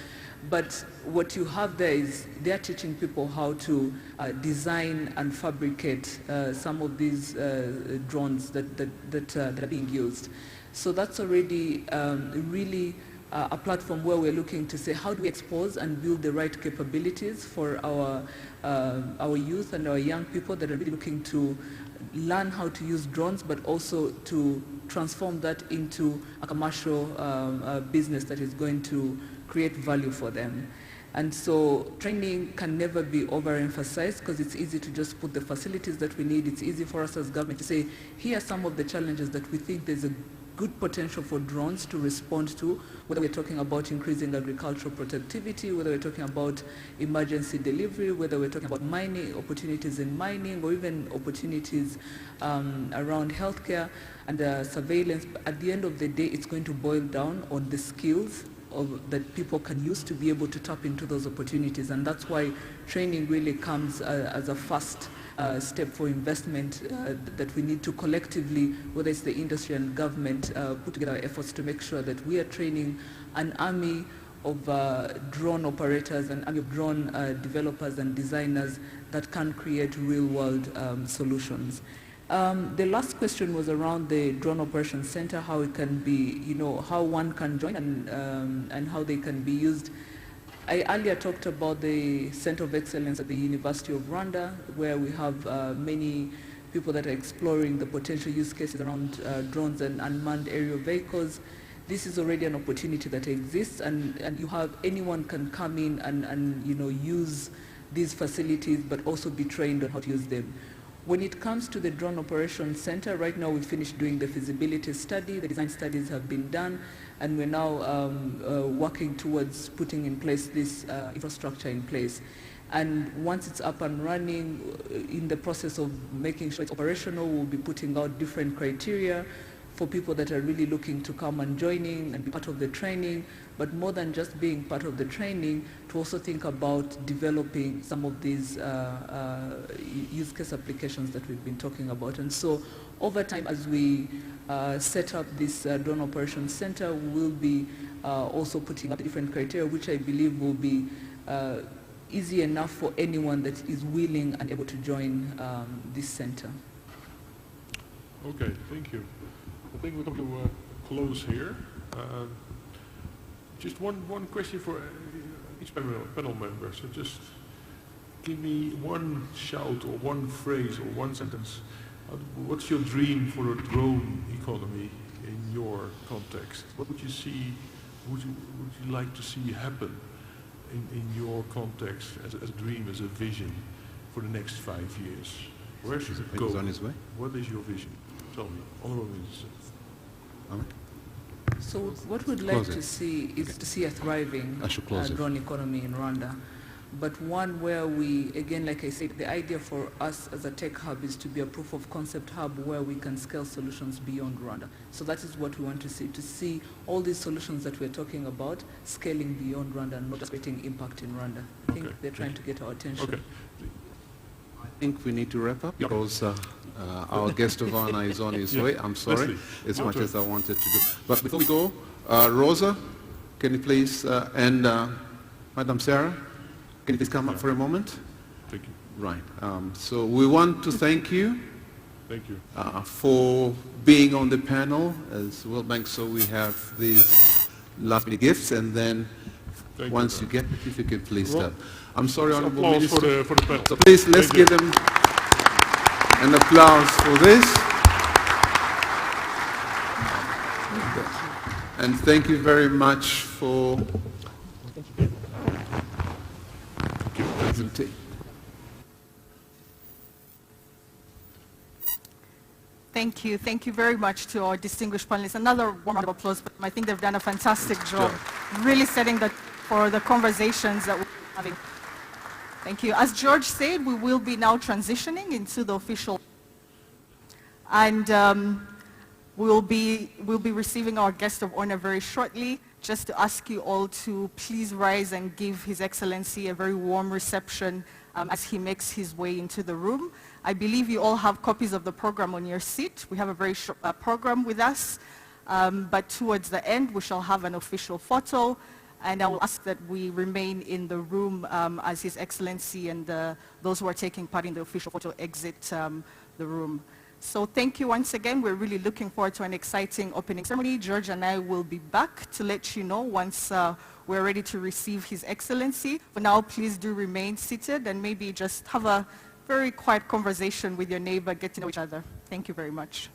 But what you have there is they're teaching people how to design and fabricate some of these drones that are being used. So that's already really a platform where we're looking to say, how do we expose and build the right capabilities for our youth and our young people that are really looking to learn how to use drones, but also to transform that into a commercial business that is going to create value for them. And so training can never be overemphasized, because it's easy to just put the facilities that we need. It's easy for us as government to say, here are some of the challenges that we think there's a good potential for drones to respond to, whether we're talking about increasing agricultural productivity, whether we're talking about emergency delivery, whether we're talking about mining, opportunities in mining, or even opportunities around healthcare and surveillance. But at the end of the day, it's going to boil down on the skills that people can use to be able to tap into those opportunities. And that's why training really comes as a first step for investment that we need to collectively, whether it's the industry and government, put together efforts to make sure that we are training an army of drone operators and army of drone developers and designers that can create real-world solutions. The last question was around the Drone Operations Center, how it can be, how one can join and how they can be used. I earlier talked about the Center of Excellence at the University of Rwanda, where we have many people that are exploring the potential use cases around drones and unmanned aerial vehicles. this is already an opportunity that exists, and you have anyone can come in and use these facilities, but also be trained on how to use them. When it comes to the Drone Operations Center, right now we finished doing the feasibility study, the design studies have been done, and we're now working towards putting in place this infrastructure in place. And once it's up and running, in the process of making sure it's operational, we'll be putting out different criteria for people that are really looking to come and join in and be part of the training, but more than just being part of the training, to also think about developing some of these use case applications that we've been talking about. And so over time, as we set up this Drone Operations Center, we'll be also putting up different criteria, which I believe will be easy enough for anyone that is willing and able to join this center. Okay, thank you. I think we're coming to close here. Just one question for each panel member. So just give me one shout or one phrase or one sentence. What's your dream for a drone economy in your context? What would you see, would you like to see happen in your context as a dream, as a vision for the next 5 years? Where should it go? On his way. What is your vision? Tell me, Honorable Minister. So what we'd like to see is to see a thriving drone economy in Rwanda, but one where we, again, like I said, the idea for us as a tech hub is to be a proof of concept hub where we can scale solutions beyond Rwanda. So that is what we want to see all these solutions that we're talking about scaling beyond Rwanda and not just creating impact in Rwanda. I think they're trying to get our attention. Okay. I think we need to wrap up because our guest of honor is on his way. I'm sorry, as much as I wanted to do. But before we go, Rosa, can you please, and Madam Sarah, can you please come up for a moment? Thank you. Right. So we want to thank you. Thank you. For being on the panel as World Bank. So we have these last minute gifts, and then once you get it, if you could please start. I'm sorry, Honorable Minister. For the panel. So please, let's give them an applause for this. And thank you very much for presentation. Thank you. Thank you very much to our distinguished panelists. Another warm round of applause, but I think they've done a fantastic job really setting for the conversations that we're having. Thank you. As George said, we will be now transitioning into the official, and we'll be receiving our guest of honor very shortly. Just to ask you all to please rise and give His Excellency a very warm reception as he makes his way into the room. I believe you all have copies of the program on your seat. We have a very short program with us, but towards the end we shall have an official photo, and I will ask that we remain in the room as His Excellency and those who are taking part in the official photo exit the room. So thank you once again. We're really looking forward to an exciting opening ceremony. George and I will be back to let you know once we're ready to receive His Excellency. For now, please do remain seated and maybe just have a very quiet conversation with your neighbor, get to know each other. Thank you very much.